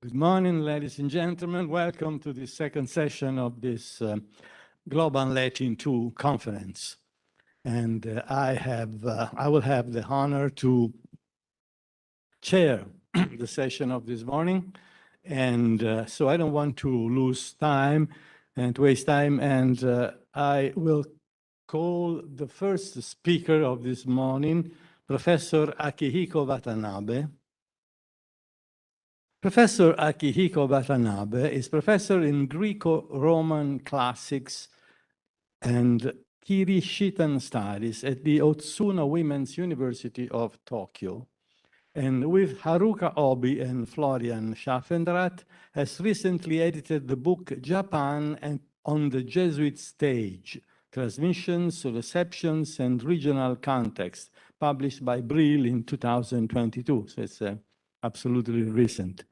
Good morning, ladies and gentlemen. Welcome to the second session of this Global Latin 2 conference. And I will have the honor to chair the session of this morning. And so I don't want to lose time and waste time. And I will call the first speaker of this morning, Professor Akihiko Watanabe. Professor Akihiko Watanabe is professor in Greco-Roman classics and Kirishitan studies at the Otsuma Women's University of Tokyo. And with Haruka Obi and Florian Schaffenrath, has recently edited the book Japan and on the Jesuit Stage, Transmissions, Receptions, and Regional Context, published by Brill in 2022. So it's absolutely recent.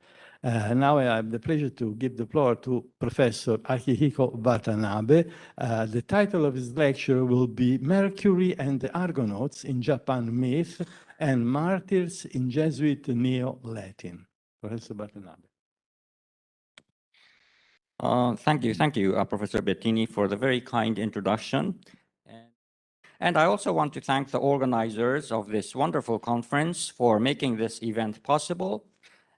Now I have the pleasure to give the floor to Professor Akihiko Watanabe. The title of his lecture will be Mercury and the Argonauts in Japan Myth and Martyrs in Jesuit Neo-Latin. Professor Watanabe. Thank you, Professor Bettini, for the very kind introduction. And I also want to thank the organizers of this wonderful conference for making this event possible.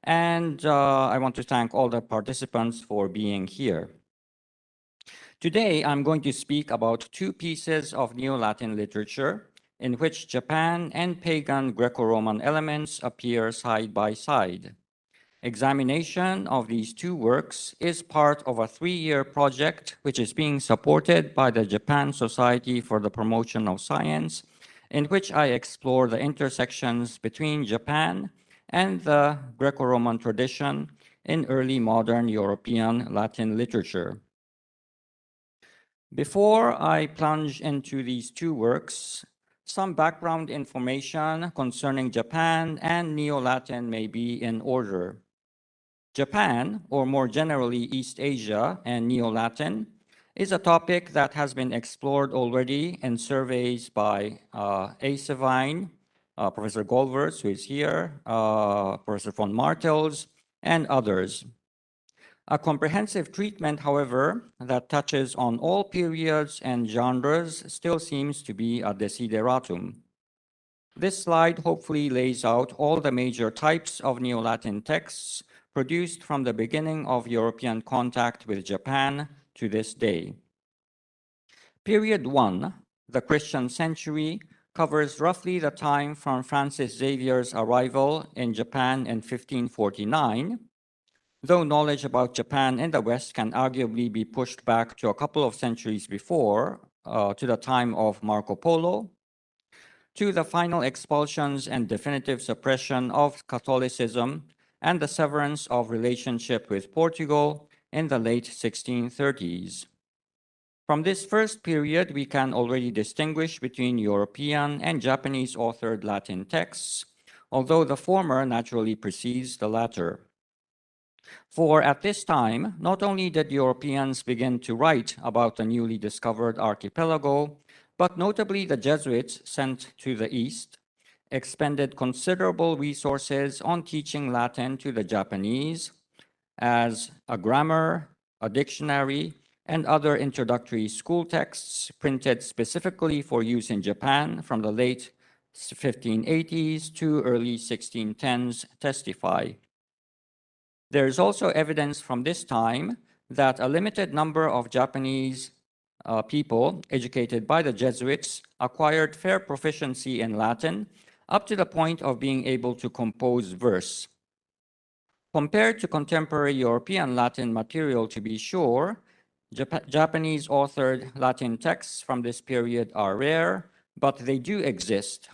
And I want to thank all the participants for being here. Today, I'm going to speak about two pieces of Neo-Latin literature in which Japan and pagan Greco-Roman elements appear side by side. Examination of these two works is part of a 3-year project which is being supported by the Japan Society for the Promotion of Science, in which I explore the intersections between Japan and the Greco-Roman tradition in early modern European Latin literature. Before I plunge into these two works, some background information concerning Japan and Neo-Latin may be in order. Japan, or more generally East Asia and Neo-Latin, is a topic that has been explored already in surveys by XVII, Professor Golvers, who is here, Professor von Martels, and others. A comprehensive treatment, however, that touches on all periods and genres still seems to be a desideratum. This slide hopefully lays out all the major types of Neo-Latin texts produced from the beginning of European contact with Japan to this day. Period 1, the Christian century, covers roughly the time from Francis Xavier's arrival in Japan in 1549, though knowledge about Japan in the West can arguably be pushed back to a couple of centuries before, to the time of Marco Polo, to the final expulsions and definitive suppression of Catholicism and the severance of relationship with Portugal in the late 1630s. From this first period, we can already distinguish between European and Japanese authored Latin texts, although the former naturally precedes the latter. For at this time, not only did Europeans begin to write about the newly discovered archipelago, but notably the Jesuits sent to the East expended considerable resources on teaching Latin to the Japanese as a grammar, a dictionary, and other introductory school texts printed specifically for use in Japan from the late 1580s to early 1610s testify. There is also evidence from this time that a limited number of Japanese people educated by the Jesuits acquired fair proficiency in Latin up to the point of being able to compose verse. Compared to contemporary European Latin material, to be sure, Japanese authored Latin texts from this period are rare, but they do exist.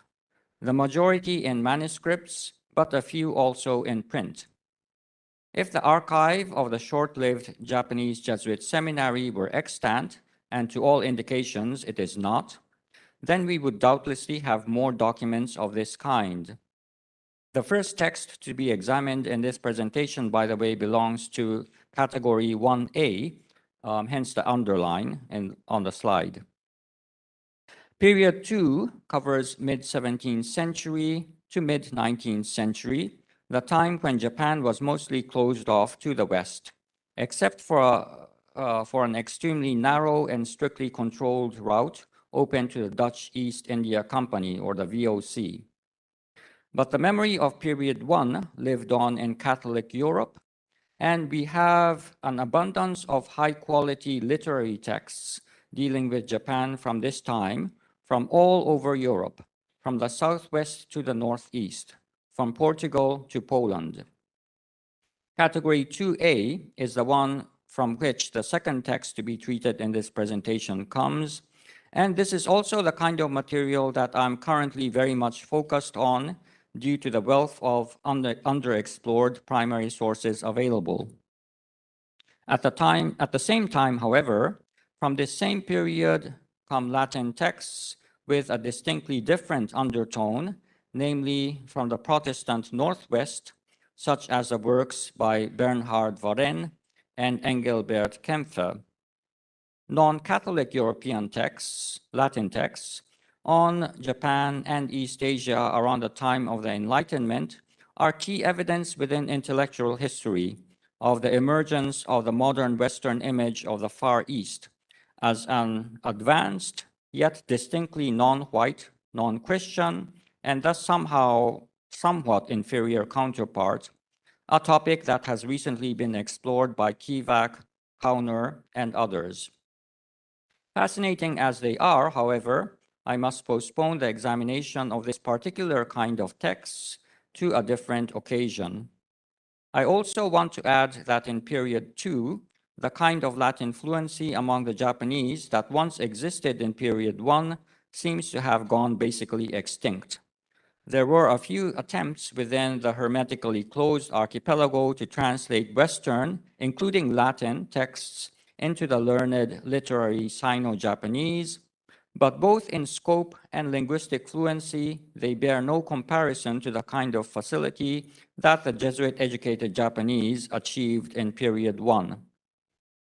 The majority in manuscripts, but a few also in print. If the archive of the short-lived Japanese Jesuit seminary were extant, and to all indications it is not, then we would doubtlessly have more documents of this kind. The first text to be examined in this presentation, by the way, belongs to category 1A, hence the underline on the slide. Period 2 covers mid-17th century to mid-19th century, the time when Japan was mostly closed off to the West, except for an extremely narrow and strictly controlled route open to the Dutch East India Company, or the VOC. But the memory of period 1 lived on in Catholic Europe, and we have an abundance of high-quality literary texts dealing with Japan from this time, from all over Europe, from the southwest to the northeast, from Portugal to Poland. Category 2A is the one from which the second text to be treated in this presentation comes, and this is also the kind of material that I'm currently very much focused on due to the wealth of underexplored primary sources available. At the same time, however, from this same period come Latin texts with a distinctly different undertone, namely from the Protestant Northwest, such as the works by Bernhard Varenne and Engelbert Kempfer. Non-Catholic European texts, Latin texts, on Japan and East Asia around the time of the Enlightenment are key evidence within intellectual history of the emergence of the modern Western image of the Far East as an advanced, yet distinctly non-white, non-Christian, and thus somewhat inferior counterpart, a topic that has recently been explored by Kivak, Kauner, and others. Fascinating as they are, however, I must postpone the examination of this particular kind of texts to a different occasion. I also want to add that in period 2, the kind of Latin fluency among the Japanese that once existed in period 1 seems to have gone basically extinct. There were a few attempts within the hermetically closed archipelago to translate Western, including Latin, texts into the learned literary Sino-Japanese, but both in scope and linguistic fluency, they bear no comparison to the kind of facility that the Jesuit-educated Japanese achieved in period 1.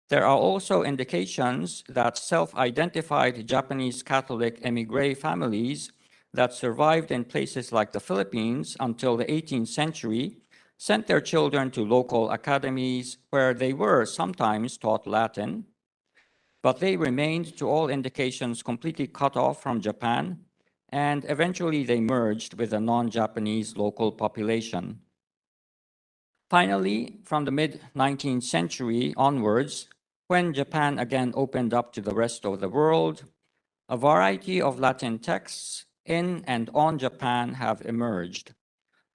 There are also indications that self-identified Japanese Catholic émigré families that survived in places like the Philippines until the 18th century sent their children to local academies where they were sometimes taught Latin, but they remained, to all indications, completely cut off from Japan, and eventually they merged with the non-Japanese local population. Finally, from the mid-19th century onwards, when Japan again opened up to the rest of the world, a variety of Latin texts in and on Japan have emerged.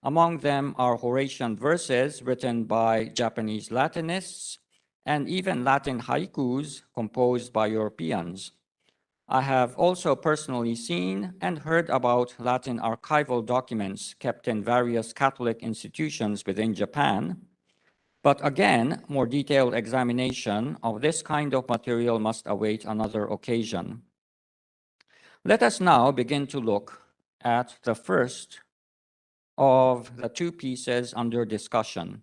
Among them are Horatian verses written by Japanese Latinists, and even Latin haikus composed by Europeans. I have also personally seen and heard about Latin archival documents kept in various Catholic institutions within Japan. But again, more detailed examination of this kind of material must await another occasion. Let us now begin to look at the first of the two pieces under discussion.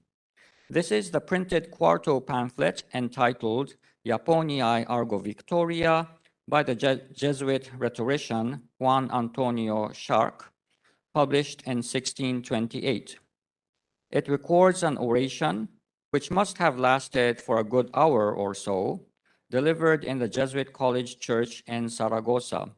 This is the printed quarto pamphlet entitled Japponiae Argo Victoria by the Jesuit rhetorician Juan Antonio Shark, published in 1628. It records an oration which must have lasted for a good hour or so, delivered in the Jesuit College Church in Saragossa.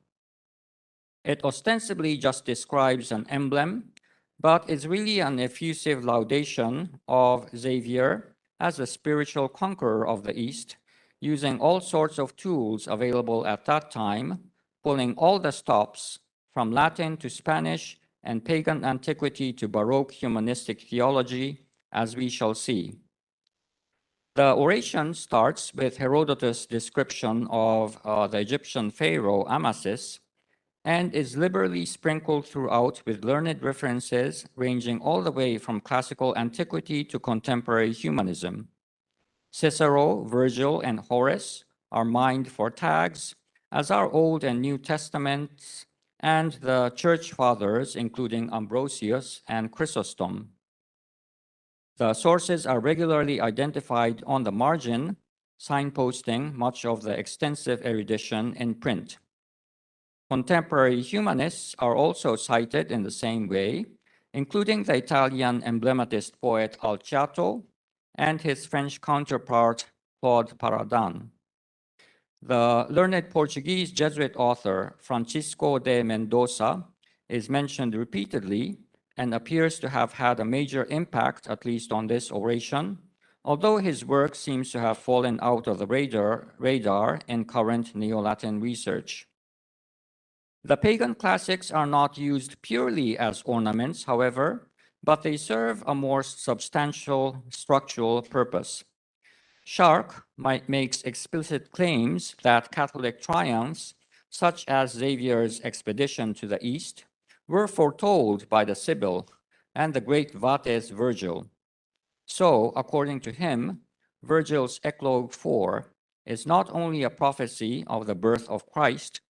It ostensibly just describes an emblem, but is really an effusive laudation of Xavier as a spiritual conqueror of the East, using all sorts of tools available at that time, pulling all the stops from Latin to Spanish and pagan antiquity to Baroque humanistic theology, as we shall see. The oration starts with Herodotus' description of the Egyptian pharaoh Amasis, and is liberally sprinkled throughout with learned references ranging all the way from classical antiquity to contemporary humanism. Cicero, Virgil, and Horace are mined for tags, as are Old and New Testaments and the Church Fathers, including Ambrosius and Chrysostom. The sources are regularly identified on the margin, signposting much of the extensive erudition in print. Contemporary humanists are also cited in the same way, including the Italian emblematist poet Alciato and his French counterpart Claude Paradan. The learned Portuguese Jesuit author Francisco de Mendoza is mentioned repeatedly and appears to have had a major impact, at least on this oration, although his work seems to have fallen out of the radar in current Neo-Latin research. The pagan classics are not used purely as ornaments, however, but they serve a more substantial structural purpose. Shark makes explicit claims that Catholic triumphs, such as Xavier's expedition to the east, were foretold by the Sibyl and the great Vates Virgil. So, according to him, Virgil's Eclogue 4 is not only a prophecy of the birth of Christ,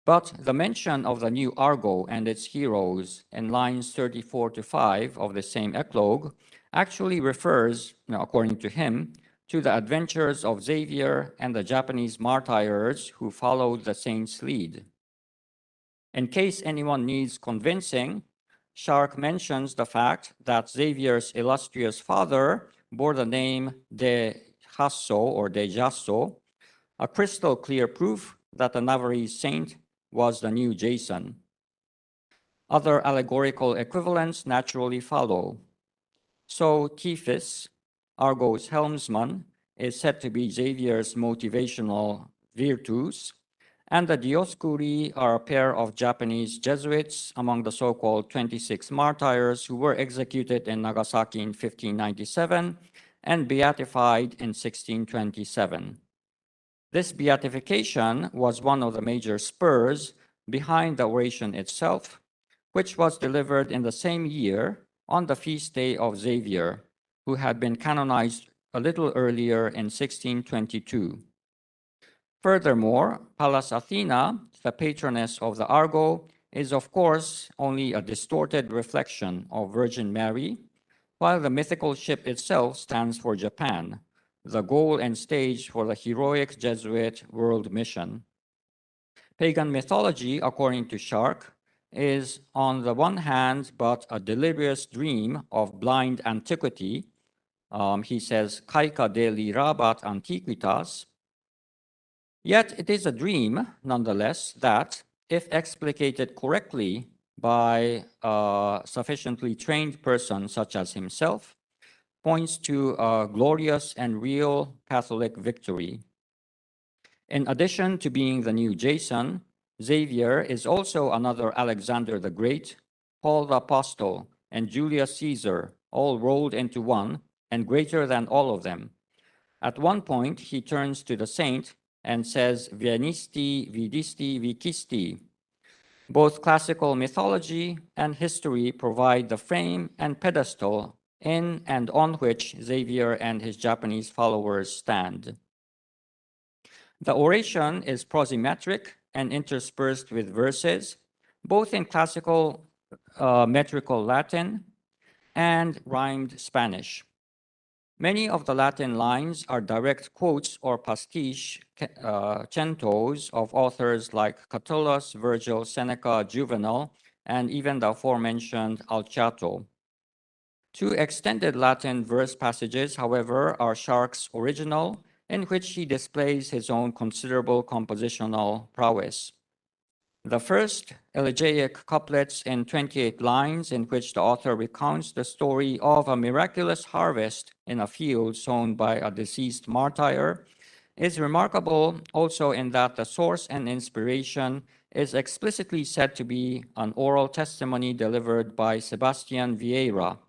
but the mention of the new Argo and its heroes in lines 34 to 5 of the same Eclogue actually refers, according to him, to the adventures of Xavier and the Japanese martyrs who followed the saint's lead. In case anyone needs convincing, Shark mentions the fact that Xavier's illustrious father bore the name de Jasso or de Jasso, a crystal clear proof that the Navarrese saint was the new Jason. Other allegorical equivalents naturally follow. So Tiphys, Argo's helmsman, is said to be Xavier's motivational virtus, and the Dioscuri are a pair of Japanese Jesuits among the so-called 26 martyrs who were executed in Nagasaki in 1597 and beatified in 1627. This beatification was one of the major spurs behind the oration itself, which was delivered in the same year on the feast day of Xavier, who had been canonized a little earlier in 1622. Furthermore, Pallas Athena, the patroness of the Argo, is of course only a distorted reflection of Virgin Mary, while the mythical ship itself stands for Japan, the goal and stage for the heroic Jesuit world mission. Pagan mythology, according to Shark, is on the one hand but a delirious dream of blind antiquity. He says, "Caeca delirabat antiquitas." Yet it is a dream, nonetheless, that, if explicated correctly by a sufficiently trained person such as himself, points to a glorious and real Catholic victory. In addition to being the new Jason, Xavier is also another Alexander the Great, Paul the Apostle, and Julius Caesar, all rolled into one and greater than all of them. At one point, he turns to the saint and says, "Venisti, vidisti, vicisti." Both classical mythology and history provide the frame and pedestal in and on which Xavier and his Japanese followers stand. The oration is prosymmetric and interspersed with verses, both in classical metrical Latin and rhymed Spanish. Many of the Latin lines are direct quotes or pastiche centos of authors like Catullus, Virgil, Seneca, Juvenal, and even the aforementioned Alciato. Two extended Latin verse passages, however, are Shark's original, in which he displays his own considerable compositional prowess. The first, elegiac couplets in 28 lines, in which the author recounts the story of a miraculous harvest in a field sown by a deceased martyr, is remarkable also in that the source and inspiration is explicitly said to be an oral testimony delivered by Sebastian Vieira,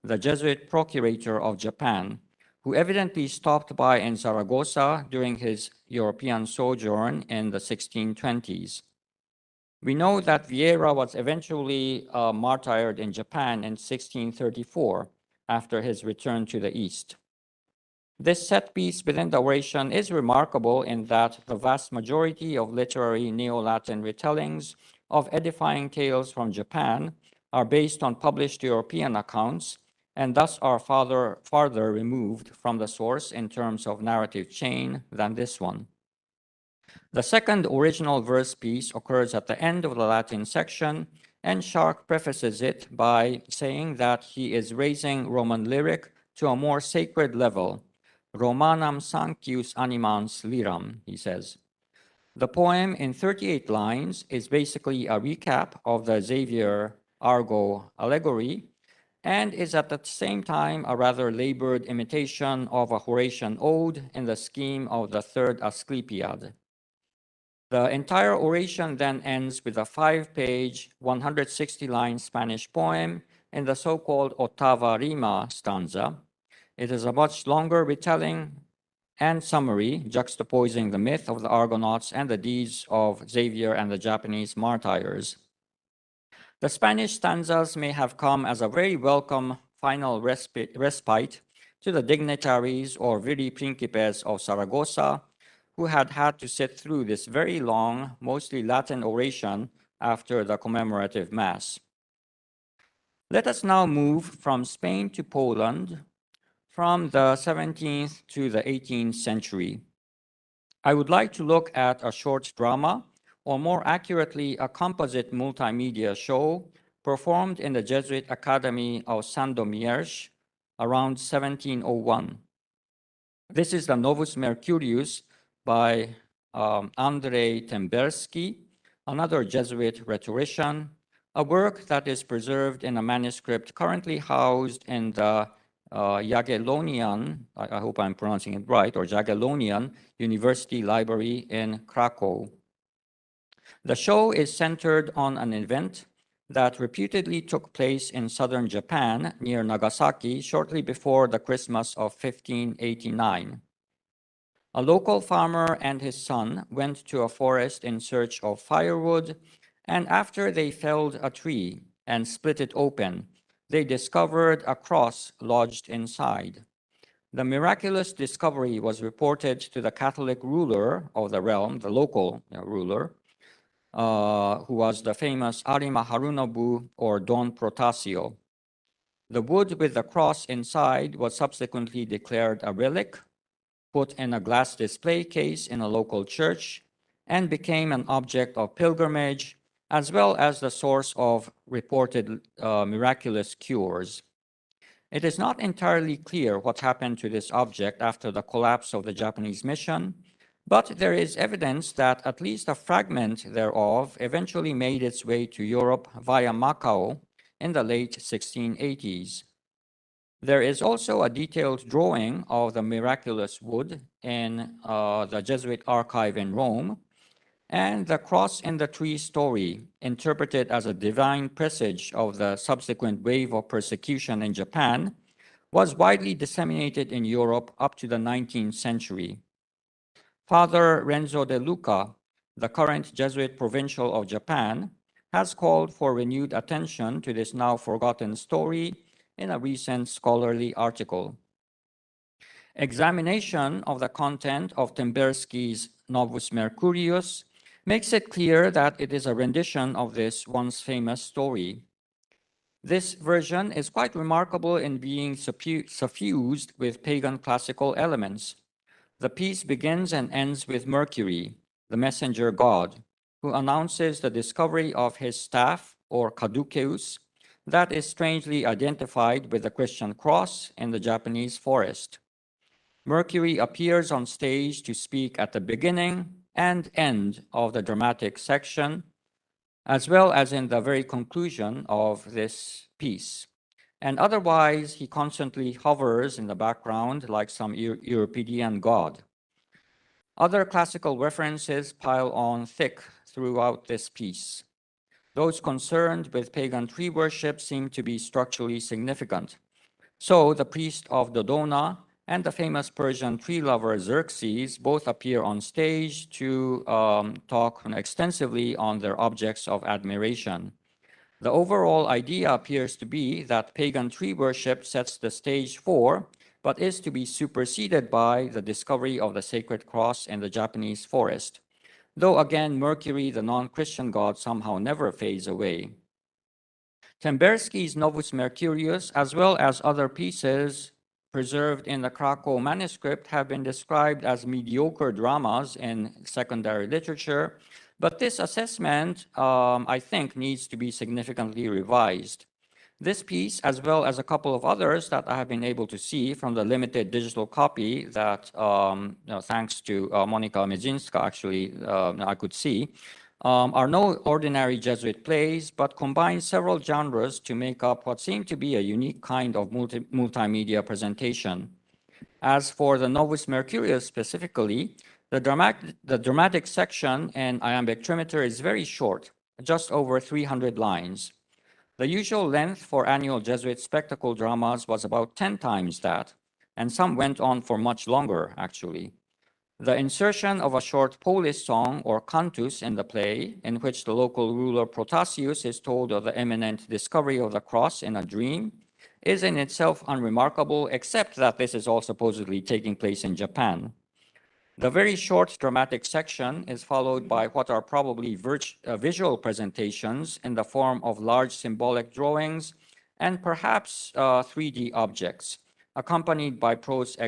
the Jesuit procurator of Japan, who evidently stopped by in Zaragoza during his European sojourn in the 1620s. We know that Vieira was eventually martyred in Japan in 1634 after his return to the East. This set piece within the oration is remarkable in that the vast majority of literary Neo-Latin retellings of edifying tales from Japan are based on published European accounts and thus are farther removed from the source in terms of narrative chain than this one. The second original verse piece occurs at the end of the Latin section and Shark prefaces it by saying that he is raising Roman lyric to a more sacred level. Romanam sancius animans lyram, he says. The poem in 38 lines is basically a recap of the Xavier Argo allegory and is at the same time a rather labored imitation of a Horatian ode in the scheme of the third Asclepiad. The entire oration then ends with a 5-page, 160-line Spanish poem in the so-called ottava rima stanza. It is a much longer retelling and summary, juxtaposing the myth of the Argonauts and the deeds of Xavier and the Japanese martyrs. The Spanish stanzas may have come as a very welcome final respite to the dignitaries or viri principes of Saragossa, who had had to sit through this very long, mostly Latin oration after the commemorative Mass. Let us now move from Spain to Poland, from the 17th to the 18th century. I would like to look at a short drama, or more accurately, a composite multimedia show performed in the Jesuit Academy of Sandomierz around 1701. This is the Novus Mercurius by Andrzej Temberski, another Jesuit rhetorician, a work that is preserved in a manuscript currently housed in the Jagiellonian, I hope I'm pronouncing it right, or Jagiellonian University Library in Krakow. The show is centered on an event that reputedly took place in southern Japan near Nagasaki shortly before the Christmas of 1589. A local farmer and his son went to a forest in search of firewood, and after they felled a tree and split it open, they discovered a cross lodged inside. The miraculous discovery was reported to the Catholic ruler of the realm, the local ruler, who was the famous Arima Harunobu or Don Protasio. The wood with the cross inside was subsequently declared a relic, put in a glass display case in a local church, and became an object of pilgrimage, as well as the source of reported miraculous cures. It is not entirely clear what happened to this object after the collapse of the Japanese mission, but there is evidence that at least a fragment thereof eventually made its way to Europe via Macau in the late 1680s. There is also a detailed drawing of the miraculous wood in the Jesuit archive in Rome, and the cross in the tree story, interpreted as a divine presage of the subsequent wave of persecution in Japan, was widely disseminated in Europe up to the 19th century. Father Renzo de Luca, the current Jesuit provincial of Japan, has called for renewed attention to this now forgotten story in a recent scholarly article. Examination of the content of Temberski's Novus Mercurius makes it clear that it is a rendition of this once famous story. This version is quite remarkable in being suffused with pagan classical elements. The piece begins and ends with Mercury, the messenger god, who announces the discovery of his staff, or caduceus, that is strangely identified with the Christian cross in the Japanese forest. Mercury appears on stage to speak at the beginning and end of the dramatic section, as well as in the very conclusion of this piece. And otherwise, he constantly hovers in the background like some Euripidean god. Other classical references pile on thick throughout this piece. Those concerned with pagan tree worship seem to be structurally significant. So the priest of Dodona and the famous Persian tree lover Xerxes both appear on stage to talk extensively on their objects of admiration. The overall idea appears to be that pagan tree worship sets the stage for, but is to be superseded by, the discovery of the sacred cross in the Japanese forest. Though again, Mercury, the non-Christian god, somehow never fades away. Temberski's Novus Mercurius, as well as other pieces preserved in the Krakow manuscript, have been described as mediocre dramas in secondary literature, But this assessment, I think, needs to be significantly revised. This piece, as well as a couple of others that I have been able to see from the limited digital copy that, thanks to Monika Medzynska, actually, I could see, are no ordinary Jesuit plays, but combine several genres to make up what seemed to be a unique kind of multimedia presentation. As for the Novus Mercurius specifically, the dramatic section in iambic trimeter is very short, just over 300 lines. The usual length for annual Jesuit spectacle dramas was about 10 times that, and some went on for much longer, actually. The insertion of a short Polish song or cantus in the play, in which the local ruler Protasius is told of the imminent discovery of the cross in a dream, is in itself unremarkable, except that this is all supposedly taking place in Japan. The very short dramatic section is followed by what are probably visual presentations in the form of large symbolic drawings and perhaps 3D objects, accompanied by prose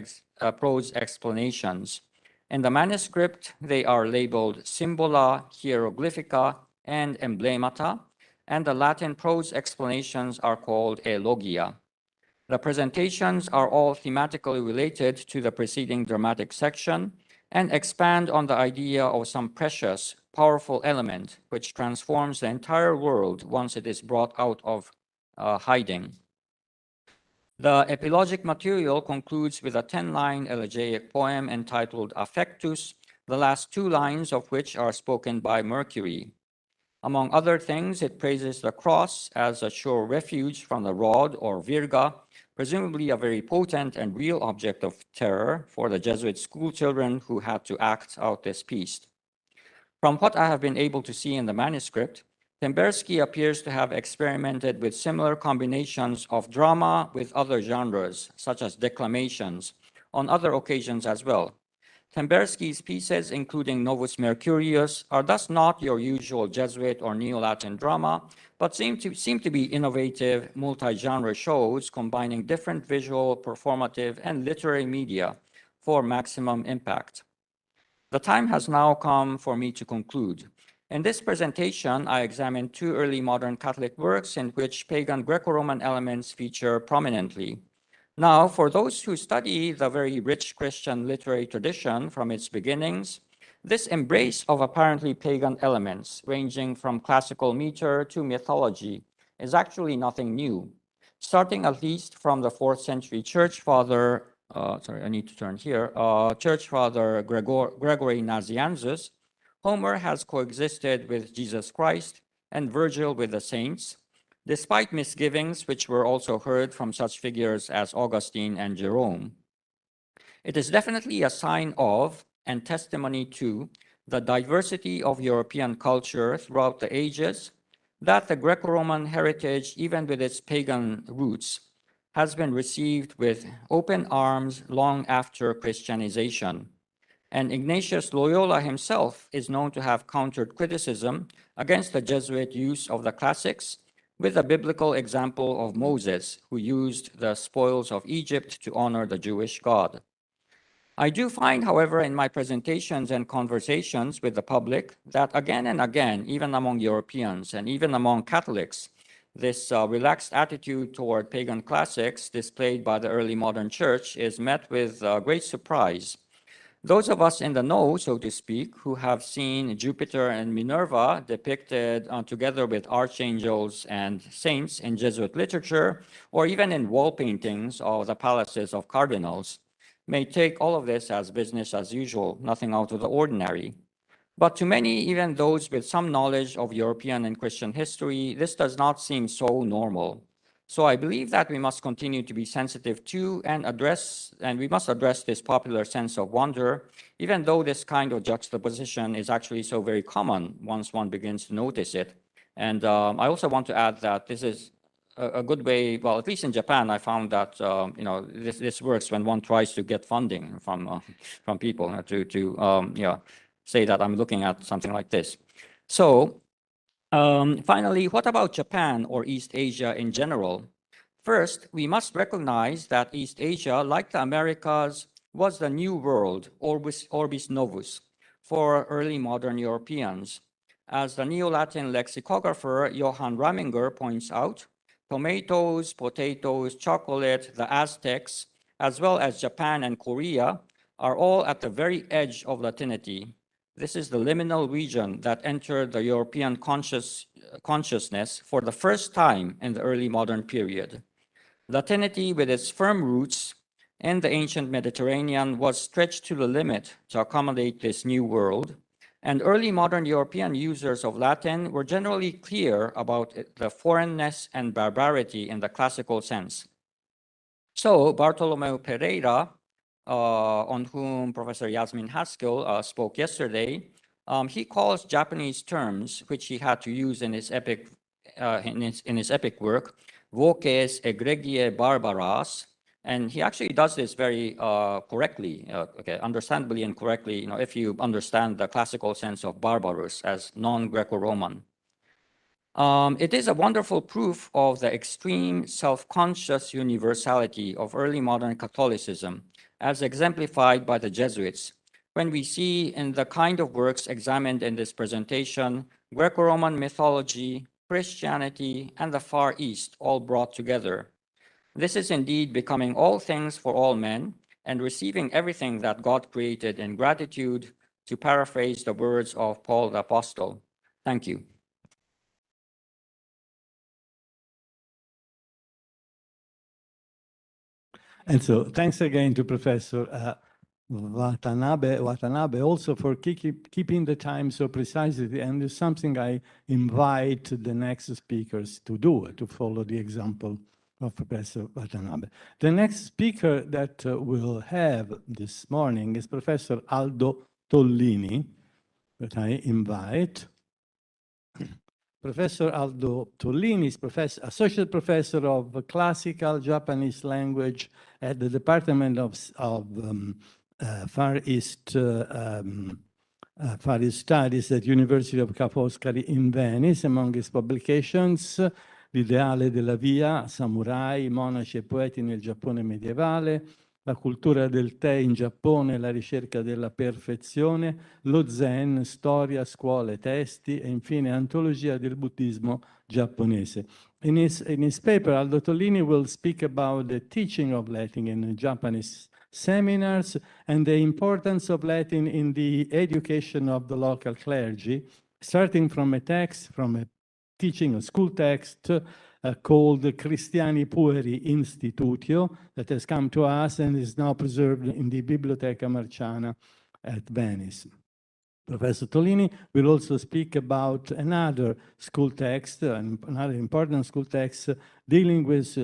explanations. In the manuscript, they are labeled symbola, hieroglyphica, and emblemata, and the Latin prose explanations are called elogia. The presentations are all thematically related to the preceding dramatic section and expand on the idea of some precious, powerful element which transforms the entire world once it is brought out of hiding. The epilogic material concludes with a 10-line elegiac poem entitled Affectus, the last 2 lines of which are spoken by Mercury. Among other things, it praises the cross as a sure refuge from the rod or virga, presumably a very potent and real object of terror for the Jesuit schoolchildren who had to act out this piece. From what I have been able to see in the manuscript, Temberski appears to have experimented with similar combinations of drama with other genres, such as declamations, on other occasions as well. Temberski's pieces, including Novus Mercurius, are thus not your usual Jesuit or Neo-Latin drama, but seem to be innovative multi-genre shows combining different visual, performative, and literary media for maximum impact. The time has now come for me to conclude. In this presentation, I examined 2 early modern Catholic works in which pagan Greco-Roman elements feature prominently. Now, for those who study the very rich Christian literary tradition from its beginnings, this embrace of apparently pagan elements, ranging from classical meter to mythology, is actually nothing new. Starting at least from the 4th century church father, church father Gregory Nazianzus, Homer has coexisted with Jesus Christ and Virgil with the saints, despite misgivings which were also heard from such figures as Augustine and Jerome. It is definitely a sign of and testimony to the diversity of European culture throughout the ages that the Greco-Roman heritage, even with its pagan roots, has been received with open arms long after Christianization. And Ignatius Loyola himself is known to have countered criticism against the Jesuit use of the classics with a biblical example of Moses, who used the spoils of Egypt to honor the Jewish God. I do find, however, in my presentations and conversations with the public that again and again, even among Europeans and even among Catholics, this relaxed attitude toward pagan classics displayed by the early modern church is met with great surprise. Those of us in the know, so to speak, who have seen Jupiter and Minerva depicted together with archangels and saints in Jesuit literature, or even in wall paintings of the palaces of cardinals, may take all of this as business as usual, nothing out of the ordinary. But to many, even those with some knowledge of European and Christian history, this does not seem so normal. So I believe that we must continue to be sensitive to and we must address this popular sense of wonder, even though this kind of juxtaposition is actually so very common once one begins to notice it. And I also want to add that this is a good way, well, at least in Japan, I found that this works when one tries to get funding from people to say that I'm looking at something like this. So finally, what about Japan or East Asia in general? First, we must recognize that East Asia, like the Americas, was the new world, orbis novus, for early modern Europeans. As the Neo-Latin lexicographer Johann Raminger points out, tomatoes, potatoes, chocolate, the Aztecs, as well as Japan and Korea, are all at the very edge of Latinity. This is the liminal region that entered the European consciousness for the first time in the early modern period. Latinity, with its firm roots in the ancient Mediterranean, was stretched to the limit to accommodate this new world, and early modern European users of Latin were generally clear about the foreignness and barbarity in the classical sense. So Bartolomeu Pereira, on whom Professor Yasmin Haskell spoke yesterday, he calls Japanese terms, which he had to use in his epic work, voces egregiae barbaras, and he actually does this very correctly, understandably and correctly, if you understand the classical sense of barbarous as non-Greco-Roman. It is a wonderful proof of the extreme self-conscious universality of early modern Catholicism, as exemplified by the Jesuits, when we see in the kind of works examined in this presentation, Greco-Roman mythology, Christianity, and the Far East all brought together. This is indeed becoming all things for all men and receiving everything that God created in gratitude, to paraphrase the words of Paul the Apostle. Thank you. And so thanks again to Professor Watanabe also for keeping the time so precisely, and it's something I invite the next speakers to do, to follow the example of Professor Watanabe. The next speaker that we'll have this morning is Professor Aldo Tollini, that I invite. Professor Aldo Tollini is Associate Professor of Classical Japanese Language at the Department of Far East Studies at University of Foscari in Venice. Among his publications, L'ideale della via, Samurai, monaci e poeti nel Giappone medievale, La cultura del tè in Giappone, la ricerca della perfezione, lo Zen, storia, scuole, testi e infine antologia del buddismo giapponese. In his paper, Aldo Tollini will speak about the teaching of Latin in Japanese seminars and the importance of Latin in the education of the local clergy, starting from a teaching, a school text called Cristiani Pueri Institutio, that has come to us and is now preserved in the Biblioteca Marciana at Venice. Professor Tollini will also speak about another school text, another important school text dealing with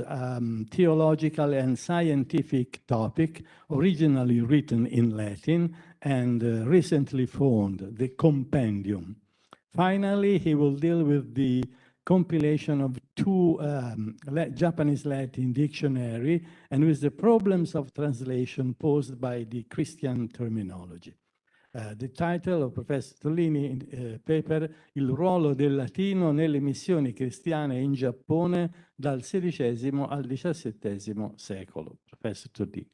theological and scientific topic, originally written in Latin and recently found, the Compendium. Finally, he will deal with the compilation of two Japanese Latin dictionary and with the problems of translation posed by the Christian terminology. The title of Professor Tollini paper, Il ruolo del latino nelle missioni cristiane in Giappone dal XVI al XVII secolo. Professor Tollini.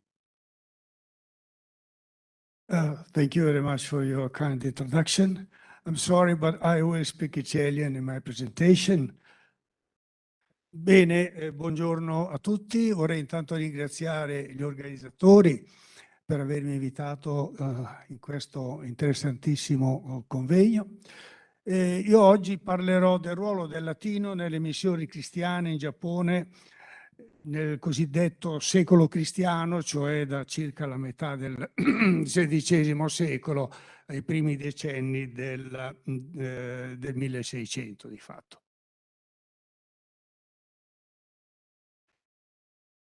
Thank you very much for your kind introduction. I'm sorry, but I will speak Italian in my presentation. Bene, buongiorno a tutti. Vorrei intanto ringraziare gli organizzatori per avermi invitato in questo interessantissimo convegno. Io oggi parlerò del ruolo del latino nelle missioni cristiane in Giappone nel cosiddetto secolo cristiano, cioè da circa la metà del XVI secolo ai primi decenni del 1600 di fatto.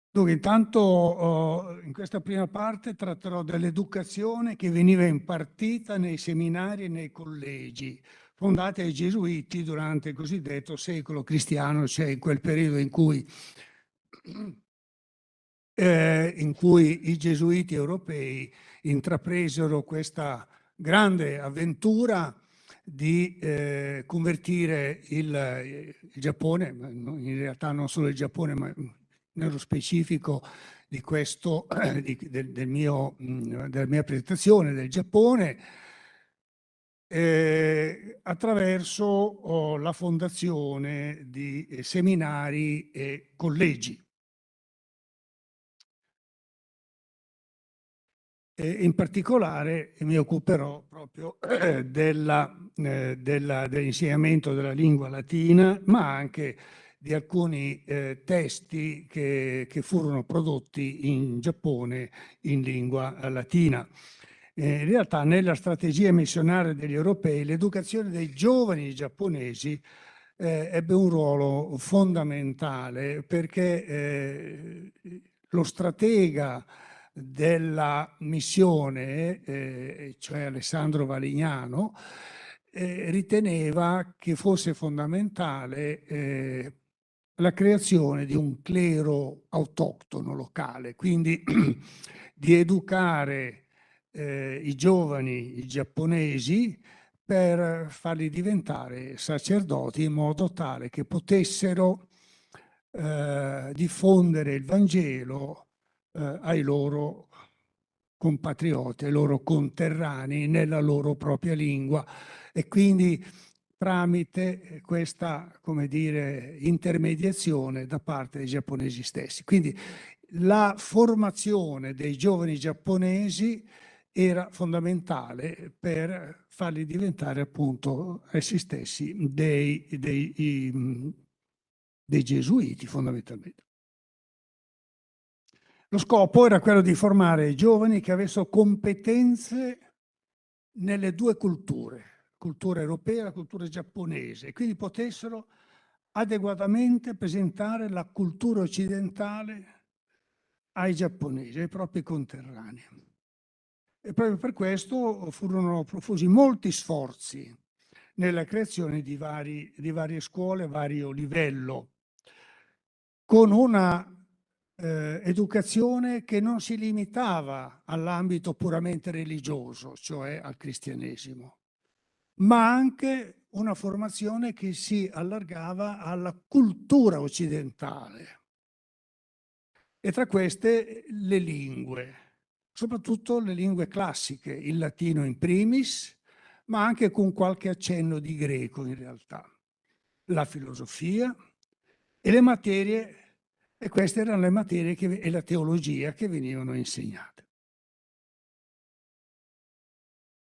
Dunque, intanto in questa prima parte tratterò dell'educazione che veniva impartita nei seminari e nei collegi fondati ai Gesuiti durante il cosiddetto secolo cristiano, cioè in quel periodo in cui i Gesuiti europei intrapresero questa grande avventura di convertire il Giappone, in realtà non solo il Giappone, ma nello specifico di questo, della mia presentazione del Giappone, attraverso la fondazione di seminari e collegi. In particolare mi occuperò proprio dell'insegnamento della lingua latina, ma anche di alcuni testi che furono prodotti in Giappone in lingua latina. In realtà nella strategia missionaria degli europei l'educazione dei giovani giapponesi ebbe un ruolo fondamentale perché lo stratega della missione, cioè Alessandro Valignano, riteneva che fosse fondamentale la creazione di un clero autoctono locale, quindi di educare i giovani giapponesi per farli diventare sacerdoti in modo tale che potessero diffondere il Vangelo ai loro compatrioti, ai loro conterranei nella loro propria lingua e quindi tramite questa, come dire, intermediazione da parte dei giapponesi stessi. Quindi la formazione dei giovani giapponesi era fondamentale per farli diventare appunto essi stessi dei gesuiti fondamentalmente. Lo scopo era quello di formare giovani che avessero competenze nelle due culture, cultura europea e la cultura giapponese, e quindi potessero adeguatamente presentare la cultura occidentale ai giapponesi, ai propri conterranei. E proprio per questo furono profusi molti sforzi nella creazione di varie scuole, vario livello, con una educazione che non si limitava all'ambito puramente religioso, cioè al cristianesimo, ma anche una formazione che si allargava alla cultura occidentale. E tra queste le lingue, soprattutto le lingue classiche, il latino in primis, ma anche con qualche accenno di greco in realtà, la filosofia e le materie. E queste erano le materie e la teologia che venivano insegnate.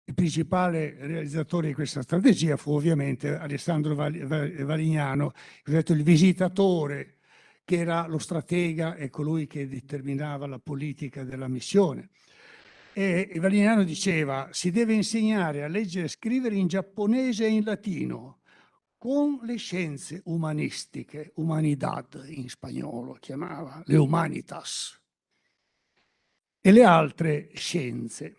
Il principale realizzatore di questa strategia fu ovviamente Alessandro Valignano, il visitatore, che era lo stratega e colui che determinava la politica della missione. E Valignano diceva: si deve insegnare a leggere e scrivere in giapponese e in latino, con le scienze umanistiche, humanidad in spagnolo chiamava, le humanitas, e le altre scienze.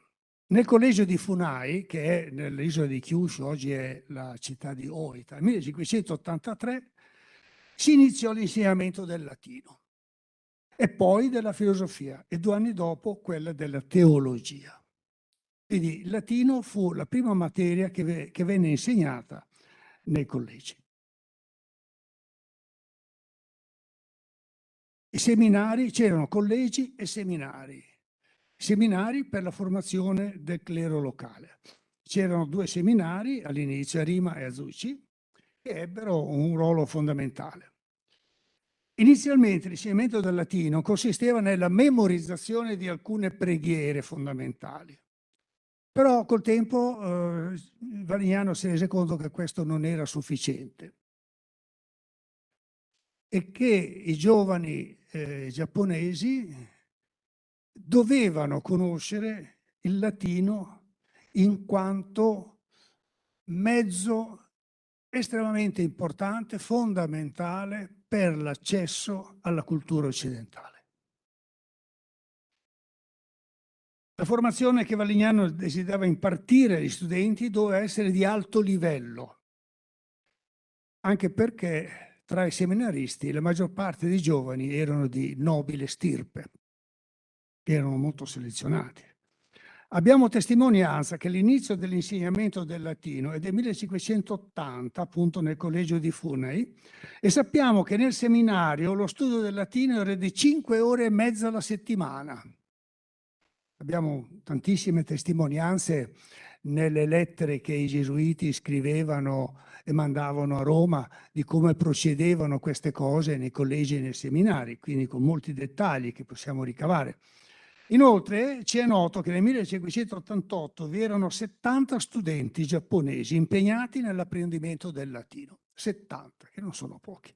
Nel collegio di Funai, che è nell'isola di Kyushu, oggi è la città di Oita, nel 1583 si iniziò l'insegnamento del latino e poi della filosofia e 2 anni dopo quella della teologia. Quindi il latino fu la prima materia che venne insegnata nei collegi. I seminari, c'erano collegi e seminari. Seminari per la formazione del clero locale. C'erano 2 seminari all'inizio, a Rima e a Zucchi, che ebbero un ruolo fondamentale. Inizialmente l'insegnamento del latino consisteva nella memorizzazione di alcune preghiere fondamentali. Però col tempo Valignano si rese conto che questo non era sufficiente e che i giovani giapponesi dovevano conoscere il latino in quanto mezzo estremamente importante, fondamentale per l'accesso alla cultura occidentale. La formazione che Valignano desiderava impartire agli studenti doveva essere di alto livello, anche perché tra i seminaristi la maggior parte dei giovani erano di nobile stirpe, erano molto selezionati. Abbiamo testimonianza che l'inizio dell'insegnamento del latino è del 1580, appunto nel collegio di Funai, e sappiamo che nel seminario lo studio del latino era di 5 ore e mezza alla settimana. Abbiamo tantissime testimonianze nelle lettere che i gesuiti scrivevano e mandavano a Roma di come procedevano queste cose nei collegi e nei seminari, quindi con molti dettagli che possiamo ricavare. Inoltre ci è noto che nel 1588 vi erano 70 studenti giapponesi impegnati nell'apprendimento del latino. 70, che non sono pochi.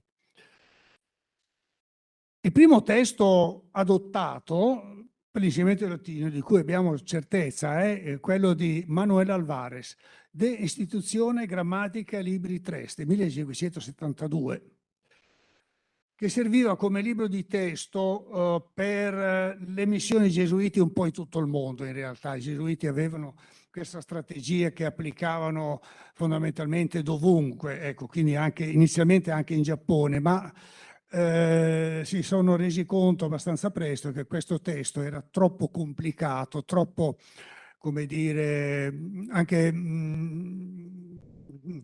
Il primo testo adottato per l'insegnamento del latino, di cui abbiamo certezza, è quello di Manuel Alvarez, De Instituzione Grammatica Libri Trieste, 1572, che serviva come libro di testo per le missioni gesuiti un po' in tutto il mondo. In realtà i gesuiti avevano questa strategia che applicavano fondamentalmente dovunque, ecco, quindi anche, inizialmente anche in Giappone, ma si sono resi conto abbastanza presto che questo testo era troppo complicato, troppo, come dire, anche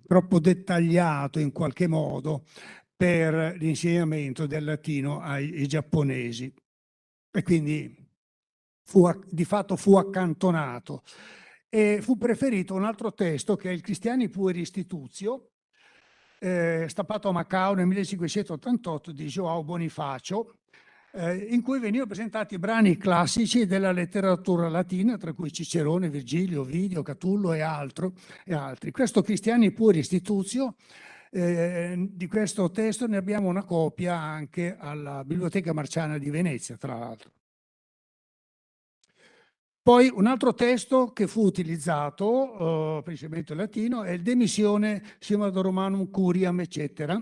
troppo dettagliato in qualche modo per l'insegnamento del latino ai giapponesi, e quindi di fatto fu accantonato e fu preferito un altro testo che è il Cristiani Puer Institutio, stampato a Macao nel 1588 di João Bonifacio, in cui venivano presentati brani classici della letteratura latina, tra cui Cicerone, Virgilio, Ovidio, Catullo e altri. Questo Cristiani Puer Institutio, di questo testo ne abbiamo una copia anche alla Biblioteca Marciana di Venezia, tra l'altro. Poi un altro testo che fu utilizzato per l'insegnamento latino è il De Missione Simado Romanum Curiam, eccetera,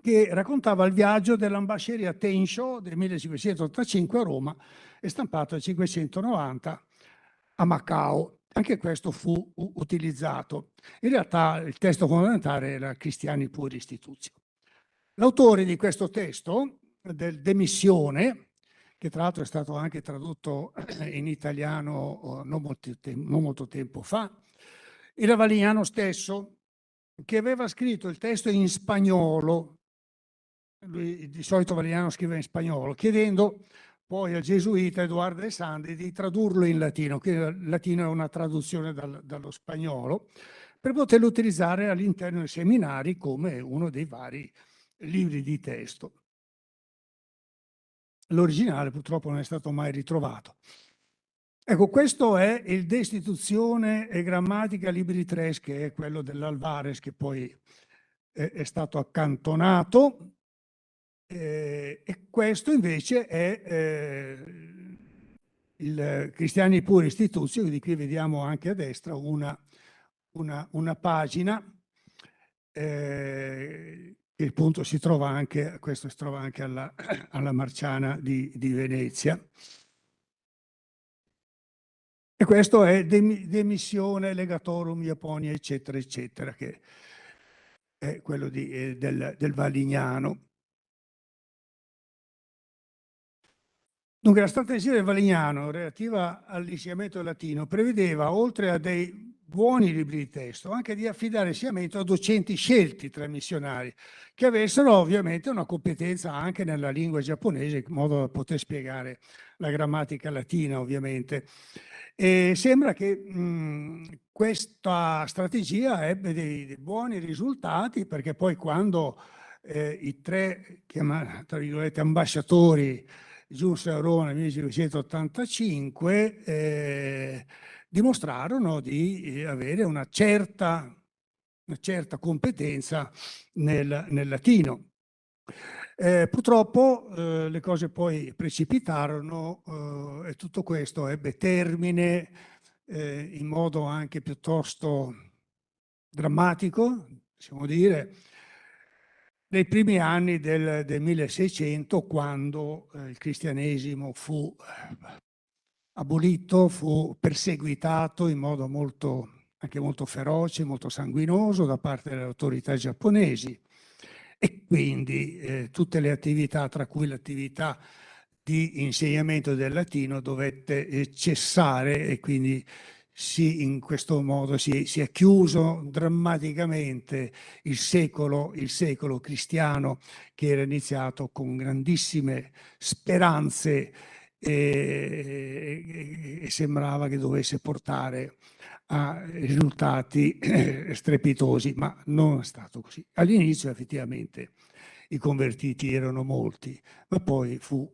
che raccontava il viaggio dell'ambasciere Tensho del 1585 a Roma e stampato nel 590 a Macao. Anche questo fu utilizzato. In realtà il testo fondamentale era Cristiani Puer Institutio. L'autore di questo testo, del De Missione, che tra l'altro è stato anche tradotto in italiano non molto tempo fa, era Valignano stesso, che aveva scritto il testo in spagnolo. Lui, di solito Valignano scrive in spagnolo, chiedendo poi al gesuita Edoardo Alessandri di tradurlo in latino, che il latino è una traduzione dallo spagnolo, per poterlo utilizzare all'interno dei seminari come uno dei vari libri di testo. L'originale purtroppo non è stato mai ritrovato. Ecco, questo è il De Istituzione e Grammatica Libri Tres, che è quello dell'Alvarez, che poi è stato accantonato. E questo invece è il Cristiani Puer Institutio, di cui vediamo anche a destra una pagina che appunto si trova anche, questo si trova anche alla Marciana di Venezia. E questo è De Missione Legatorum Japonia, eccetera, eccetera, che è quello del Valignano. Dunque, la strategia del Valignano relativa all'insegnamento del latino prevedeva, oltre a dei buoni libri di testo, anche di affidare l'insegnamento a docenti scelti tra i missionari, che avessero ovviamente una competenza anche nella lingua giapponese, in modo da poter spiegare la grammatica latina, ovviamente. E sembra che questa strategia ebbe dei buoni risultati, perché poi quando i tre, tra virgolette, ambasciatori giunsero a Roma nel 1585, dimostrarono di avere una certa competenza nel latino. Purtroppo le cose poi precipitarono e tutto questo ebbe termine in modo anche piuttosto drammatico, possiamo dire, nei primi anni del 1600, quando il cristianesimo fu abolito, fu perseguitato in modo anche molto feroce, molto sanguinoso da parte delle autorità giapponesi, e quindi tutte le attività, tra cui l'attività di insegnamento del latino, dovette cessare, e quindi in questo modo si è chiuso drammaticamente il secolo cristiano, che era iniziato con grandissime speranze e sembrava che dovesse portare a risultati strepitosi, ma non è stato così. All'inizio effettivamente i convertiti erano molti, ma poi fu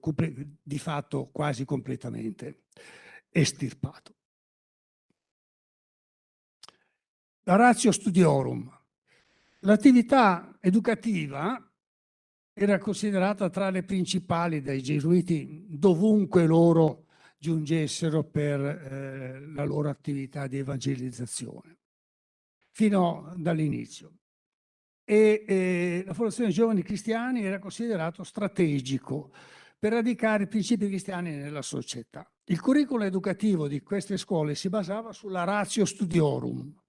di fatto quasi completamente estirpato. La ratio studiorum. L'attività educativa era considerata tra le principali dai gesuiti dovunque loro giungessero per la loro attività di evangelizzazione, fino dall'inizio. E la formazione dei giovani cristiani era considerato strategico per radicare i principi cristiani nella società. Il curriculum educativo di queste scuole si basava sulla ratio studiorum,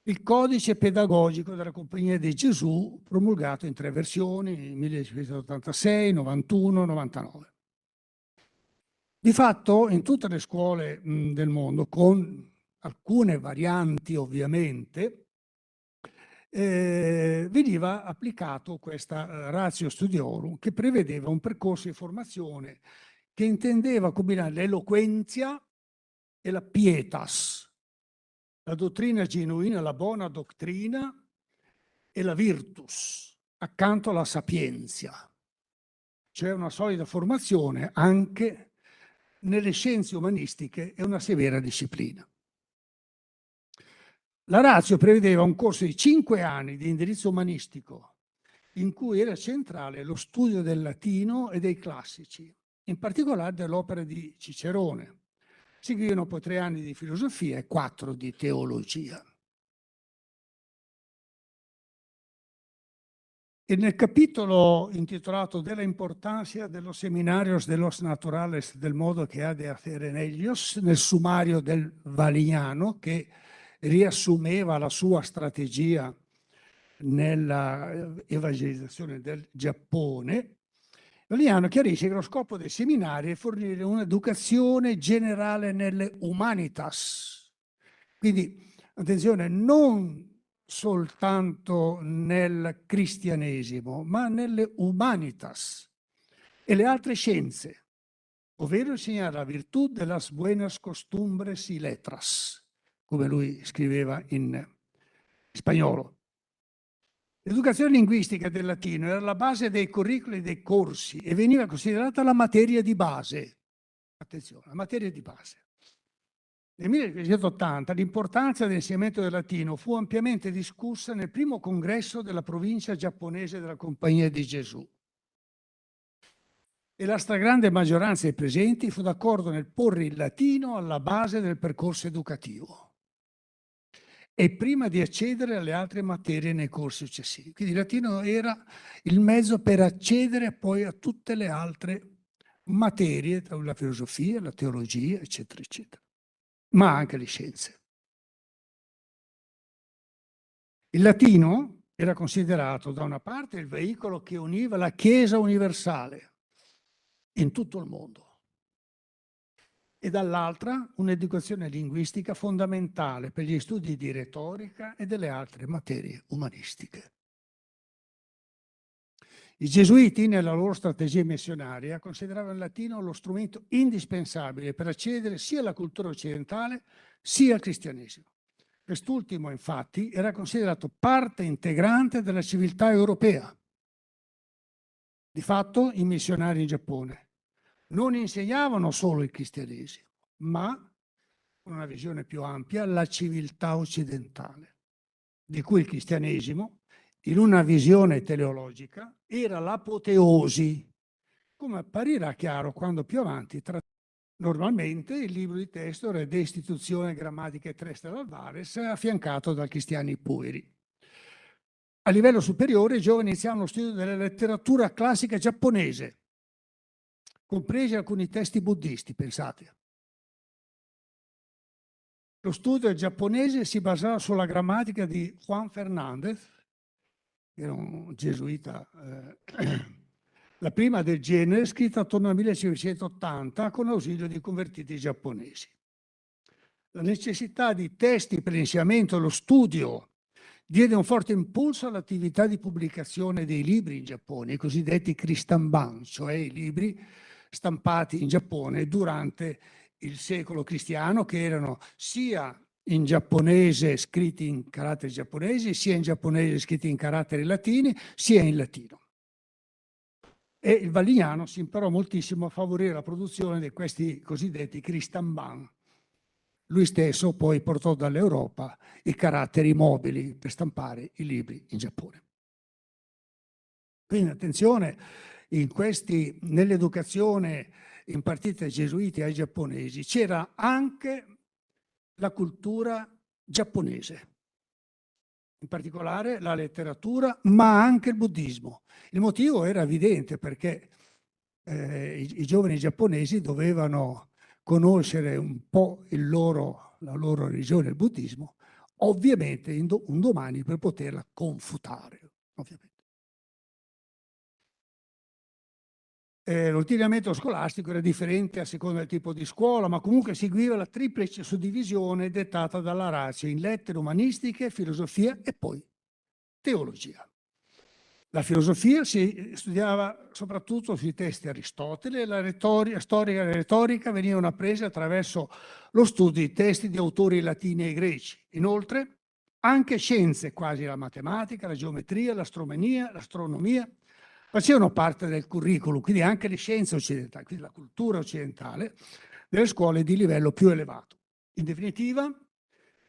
il codice pedagogico della Compagnia di Gesù, promulgato in 3 versioni, 1986, 91, 99. Di fatto, in tutte le scuole del mondo, con alcune varianti ovviamente, veniva applicato questa ratio studiorum che prevedeva un percorso di formazione che intendeva combinare l'eloquenzia e la pietas, la dottrina genuina, la buona dottrina e la virtus, accanto alla sapienza, cioè una solida formazione anche nelle scienze umanistiche e una severa disciplina. La ratio prevedeva un corso di 5 anni di indirizzo umanistico in cui era centrale lo studio del latino e dei classici, in particolare dell'opera di Cicerone. Seguivano poi 3 anni di filosofia e 4 di teologia. E nel capitolo intitolato Della importancia de los seminarios de los naturales del modo que ha de hacer en ellos, nel sumario del Valignano, che riassumeva la sua strategia nella evangelizzazione del Giappone, Valignano chiarisce che lo scopo dei seminari è fornire un'educazione generale nelle humanitas. Quindi, attenzione, non soltanto nel cristianesimo, ma nelle humanitas e le altre scienze, ovvero insegnare la virtù de las buenas costumbres y letras, come lui scriveva in spagnolo. L'educazione linguistica del latino era la base dei curricoli dei corsi e veniva considerata la materia di base. Attenzione, la materia di base. Nel 1980 l'importanza dell'insegnamento del latino fu ampiamente discussa nel primo congresso della provincia giapponese della Compagnia di Gesù. E la stragrande maggioranza dei presenti fu d'accordo nel porre il latino alla base del percorso educativo e prima di accedere alle altre materie nei corsi successivi. Quindi il latino era il mezzo per accedere poi a tutte le altre materie, tra la filosofia, la teologia, eccetera, eccetera, ma anche le scienze. Il latino era considerato da una parte il veicolo che univa la Chiesa universale in tutto il mondo e dall'altra un'educazione linguistica fondamentale per gli studi di retorica e delle altre materie umanistiche. I gesuiti, nella loro strategia missionaria, consideravano il latino lo strumento indispensabile per accedere sia alla cultura occidentale sia al cristianesimo. Quest'ultimo, infatti, era considerato parte integrante della civiltà europea. Di fatto, i missionari in Giappone non insegnavano solo il cristianesimo, ma, con una visione più ampia, la civiltà occidentale, di cui il cristianesimo, in una visione teleologica, era l'apoteosi, come apparirà chiaro quando più avanti normalmente il libro di testo era De Istituzione Grammatica e Tres dall'Alvares, affiancato da cristiani pueri. A livello superiore i giovani iniziavano lo studio della letteratura classica giapponese, compresi alcuni testi buddisti, pensate. Lo studio del giapponese si basava sulla grammatica di Juan Fernández, che era un gesuita, la prima del genere, scritta attorno al 1580 con l'ausilio di convertiti giapponesi. La necessità di testi per l'insegnamento e lo studio diede un forte impulso all'attività di pubblicazione dei libri in Giappone, i cosiddetti Kristanban, cioè i libri stampati in Giappone durante il secolo cristiano, che erano sia in giapponese scritti in caratteri giapponesi, sia in giapponese scritti in caratteri latini, sia in latino. E il Valignano si imparò moltissimo a favorire la produzione di questi cosiddetti cristanban. Lui stesso poi portò dall'Europa i caratteri mobili per stampare i libri in Giappone. Quindi attenzione, nell'educazione impartita ai gesuiti e ai giapponesi c'era anche la cultura giapponese, in particolare la letteratura, ma anche il buddismo. Il motivo era evidente, perché i giovani giapponesi dovevano conoscere un po' la loro religione, il buddismo, ovviamente un domani per poterla confutare, ovviamente. L'ordinamento scolastico era differente a seconda del tipo di scuola, ma comunque seguiva la triplice suddivisione dettata dalla ratio in lettere umanistiche, filosofia e poi teologia. La filosofia si studiava soprattutto sui testi di Aristotele, la storia e la retorica venivano apprese attraverso lo studio di testi di autori latini e greci. Inoltre, anche scienze quasi la matematica, la geometria, l'astronomia, facevano parte del curriculum, quindi anche le scienze occidentali, quindi la cultura occidentale, delle scuole di livello più elevato. In definitiva,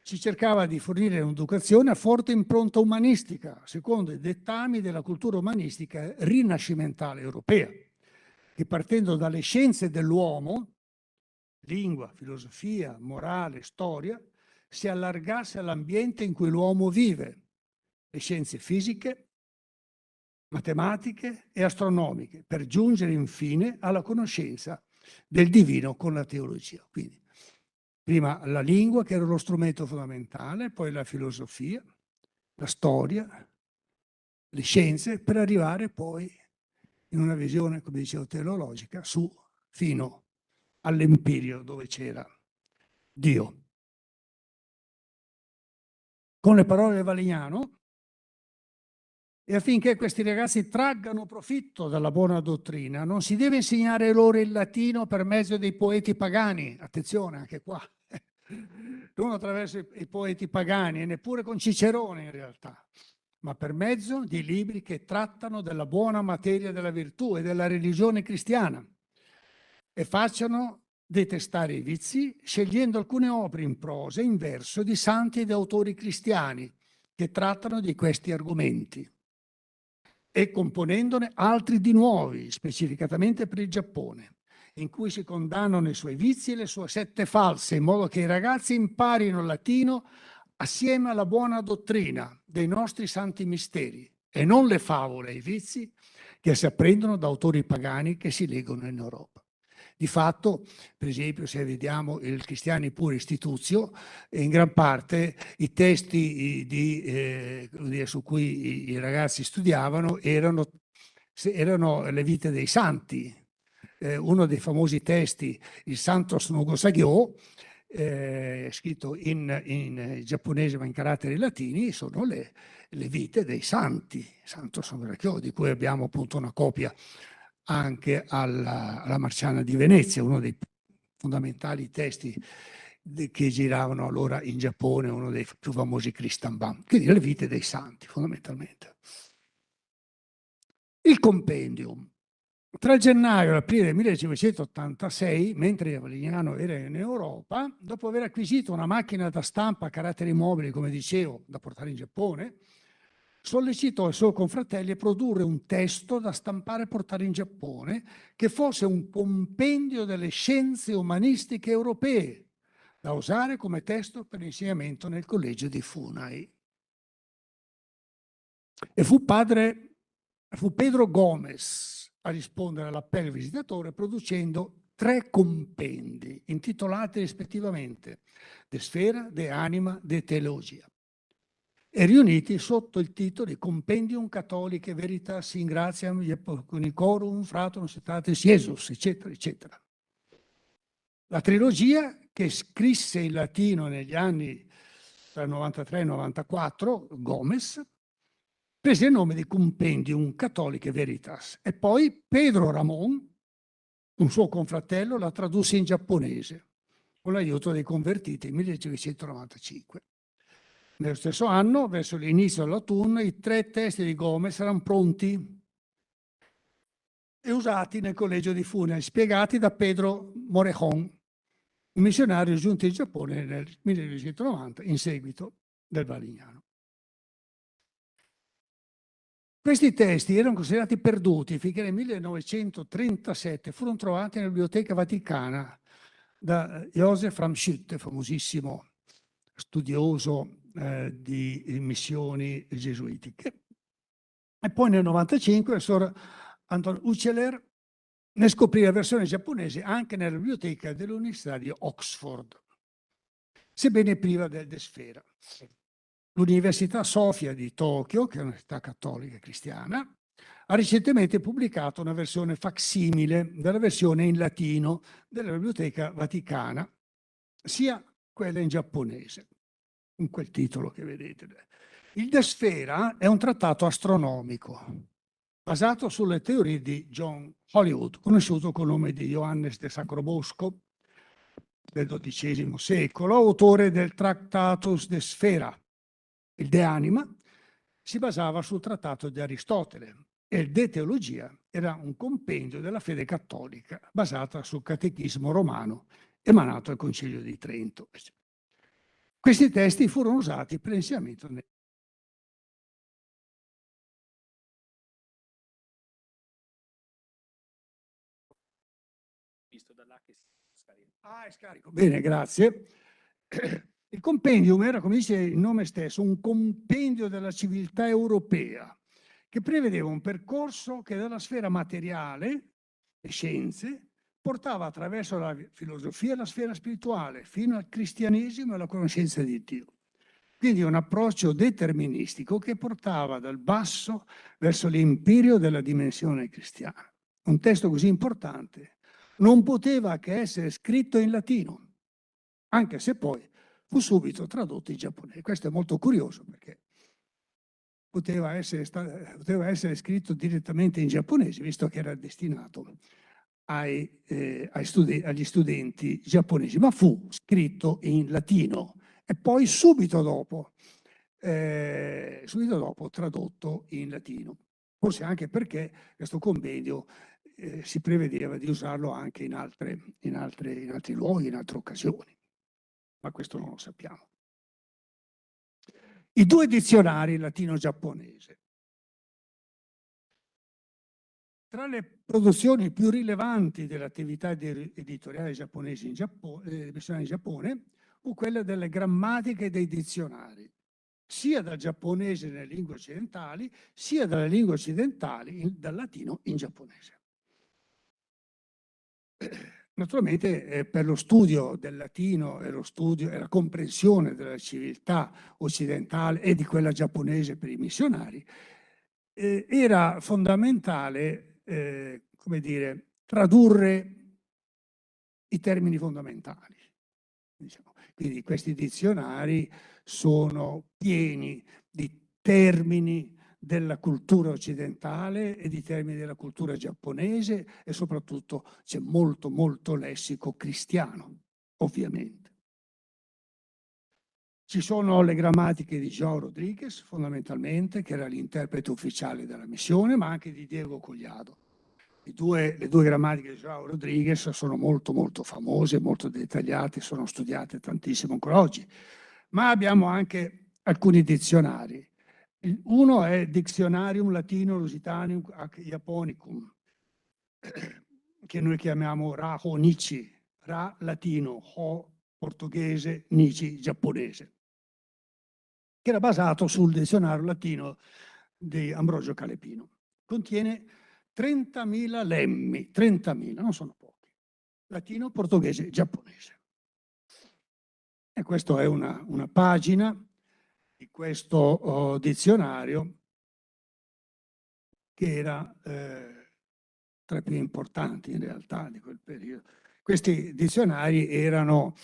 si cercava di fornire un'educazione a forte impronta umanistica, secondo i dettami della cultura umanistica rinascimentale europea, che partendo dalle scienze dell'uomo, lingua, filosofia, morale, storia, si allargasse all'ambiente in cui l'uomo vive, le scienze fisiche, matematiche e astronomiche, per giungere infine alla conoscenza del divino con la teologia. Quindi prima la lingua, che era lo strumento fondamentale, poi la filosofia, la storia, le scienze, per arrivare poi in una visione, come dicevo, teleologica, fino all'empirio dove c'era Dio. Con le parole del Valignano, e affinché questi ragazzi traggano profitto dalla buona dottrina, non si deve insegnare loro il latino per mezzo dei poeti pagani. Attenzione, anche qua. Non attraverso i poeti pagani, e neppure con Cicerone in realtà, ma per mezzo di libri che trattano della buona materia della virtù e della religione cristiana, e facciano detestare i vizi, scegliendo alcune opere in prosa e in verso di santi ed autori cristiani che trattano di questi argomenti, e componendone altri di nuovi, specificatamente per il Giappone, in cui si condannano i suoi vizi e le sue sette false, in modo che i ragazzi imparino il latino assieme alla buona dottrina dei nostri santi misteri, e non le favole e i vizi che si apprendono da autori pagani che si leggono in Europa. Di fatto, per esempio, se vediamo il Cristiani Pura Istitutio, in gran parte i testi su cui i ragazzi studiavano erano le vite dei santi. Uno dei famosi testi, il Santos no Gosagyo, scritto in giapponese ma in caratteri latini, sono le vite dei santi, Santos no Gosagyo, di cui abbiamo appunto una copia anche alla Marciana di Venezia, uno dei fondamentali testi che giravano allora in Giappone, uno dei più famosi cristanban, quindi le vite dei santi fondamentalmente. Il compendium. Tra gennaio e aprile 1586, mentre Valignano era in Europa, dopo aver acquisito una macchina da stampa a caratteri mobili, come dicevo, da portare in Giappone, sollecitò i suoi confratelli a produrre un testo da stampare e portare in Giappone, che fosse un compendio delle scienze umanistiche europee, da usare come testo per l'insegnamento nel collegio di Funai. E fu Pedro Gomez a rispondere all'appello del visitatore, producendo 3 compendi intitolati rispettivamente De Sfera, De Anima, De Teologia, e riuniti sotto il titolo di Compendium Catholicae Veritas in Gratiam Unicorum Fratum Societatis Jesus, eccetera, eccetera. La trilogia, che scrisse in latino negli anni tra il 93 e il 94, Gomez, prese il nome di Compendium Catholicae Veritas, e poi Pedro Ramon un suo confratello la tradusse in giapponese con l'aiuto dei convertiti nel 1995. Nello stesso anno, verso l'inizio dell'autunno, i 3 testi di Gomez erano pronti e usati nel collegio di Funes, spiegati da Pedro Morejón, un missionario giunto in Giappone nel 1990 in seguito del Valignano. Questi testi erano considerati perduti finché nel 1937 furono trovati nella Biblioteca Vaticana da Joseph Ramschutt, famosissimo studioso di missioni gesuitiche. E poi nel 1995 il Sor Anton Ucheler ne scoprì la versione giapponese anche nella biblioteca dell'Università di Oxford, sebbene priva del Desfera. L'Università Sofia di Tokyo, che è un'università cattolica e cristiana, ha recentemente pubblicato una versione facsimile della versione in latino della Biblioteca Vaticana, sia quella in giapponese, con quel titolo che vedete. Il Desfera è un trattato astronomico basato sulle teorie di John Hollywood, conosciuto col nome di Johannes de Sacrobosco, del XII secolo, autore del Tractatus de Sfera. Il De Anima si basava sul trattato di Aristotele e il De Teologia era un compendio della fede cattolica basata sul catechismo romano emanato al Concilio di Trento. Questi testi furono usati per l'insegnamento è scarico. Bene, grazie. Il compendium era, come dice il nome stesso, un compendio della civiltà europea che prevedeva un percorso che dalla sfera materiale, le scienze, portava attraverso la filosofia alla sfera spirituale, fino al cristianesimo e alla conoscenza di Dio. Quindi un approccio deterministico che portava dal basso verso l'imperio della dimensione cristiana. Un testo così importante non poteva che essere scritto in latino, anche se poi fu subito tradotto in giapponese. Questo è molto curioso perché poteva essere scritto direttamente in giapponese, visto che era destinato agli studenti giapponesi, ma fu scritto in latino e poi subito dopo tradotto in latino. Forse anche perché questo compendio si prevedeva di usarlo anche in altri luoghi, in altre occasioni, ma questo non lo sappiamo. I 2 dizionari latino-giapponese. Tra le produzioni più rilevanti dell'attività editoriale giapponese missionale in Giappone fu quella delle grammatiche dei dizionari, sia dal giapponese nelle lingue occidentali, sia dalle lingue occidentali dal latino in giapponese. Naturalmente per lo studio del latino e la comprensione della civiltà occidentale e di quella giapponese per i missionari, era fondamentale, come dire, tradurre i termini fondamentali. Diciamo. Quindi questi dizionari sono pieni di termini della cultura occidentale e di termini della cultura giapponese e soprattutto c'è molto lessico cristiano, ovviamente. Ci sono le grammatiche di João Rodrigues, fondamentalmente, che era l'interprete ufficiale della missione, ma anche di Diego Collado. Le due grammatiche di João Rodrigues sono molto famose, molto dettagliate, sono studiate tantissimo ancora oggi. Ma abbiamo anche alcuni dizionari. Uno è Dictionarium Latino Lusitanium ac Japonicum, che noi chiamiamo Ra Ho Nichi, Ra latino, Ho portoghese, Nichi giapponese, che era basato sul dizionario latino di Ambrogio Calepino. Contiene 30.000 lemmi, 30.000, non sono pochi, latino, portoghese, giapponese. E questa è una pagina di questo dizionario che era tra i più importanti in realtà di quel periodo. Questi dizionari erano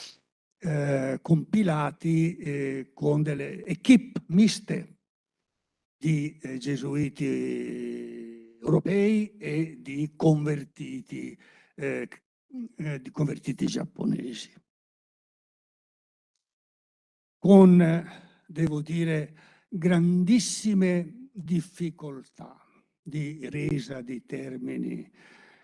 compilati con delle equip miste di gesuiti europei e di convertiti di convertiti giapponesi. Con, devo dire, grandissime difficoltà di resa di termini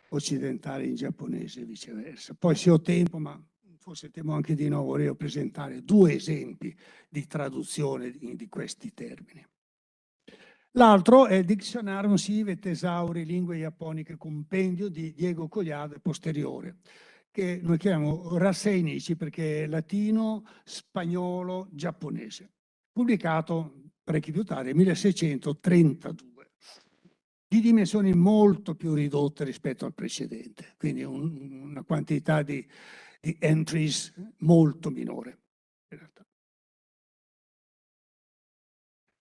occidentali in giapponese e viceversa. Poi se ho tempo, ma forse temo anche di no, vorrei presentare due esempi di traduzione di questi termini. L'altro è il Dictionarium sive thesauri lingue japponiche compendio di Diego Cogliado e posteriore, che noi chiamiamo Rasseinici perché è latino, spagnolo, giapponese, pubblicato parecchi più tardi, 1632, di dimensioni molto più ridotte rispetto al precedente, quindi una quantità di entries molto minore in realtà.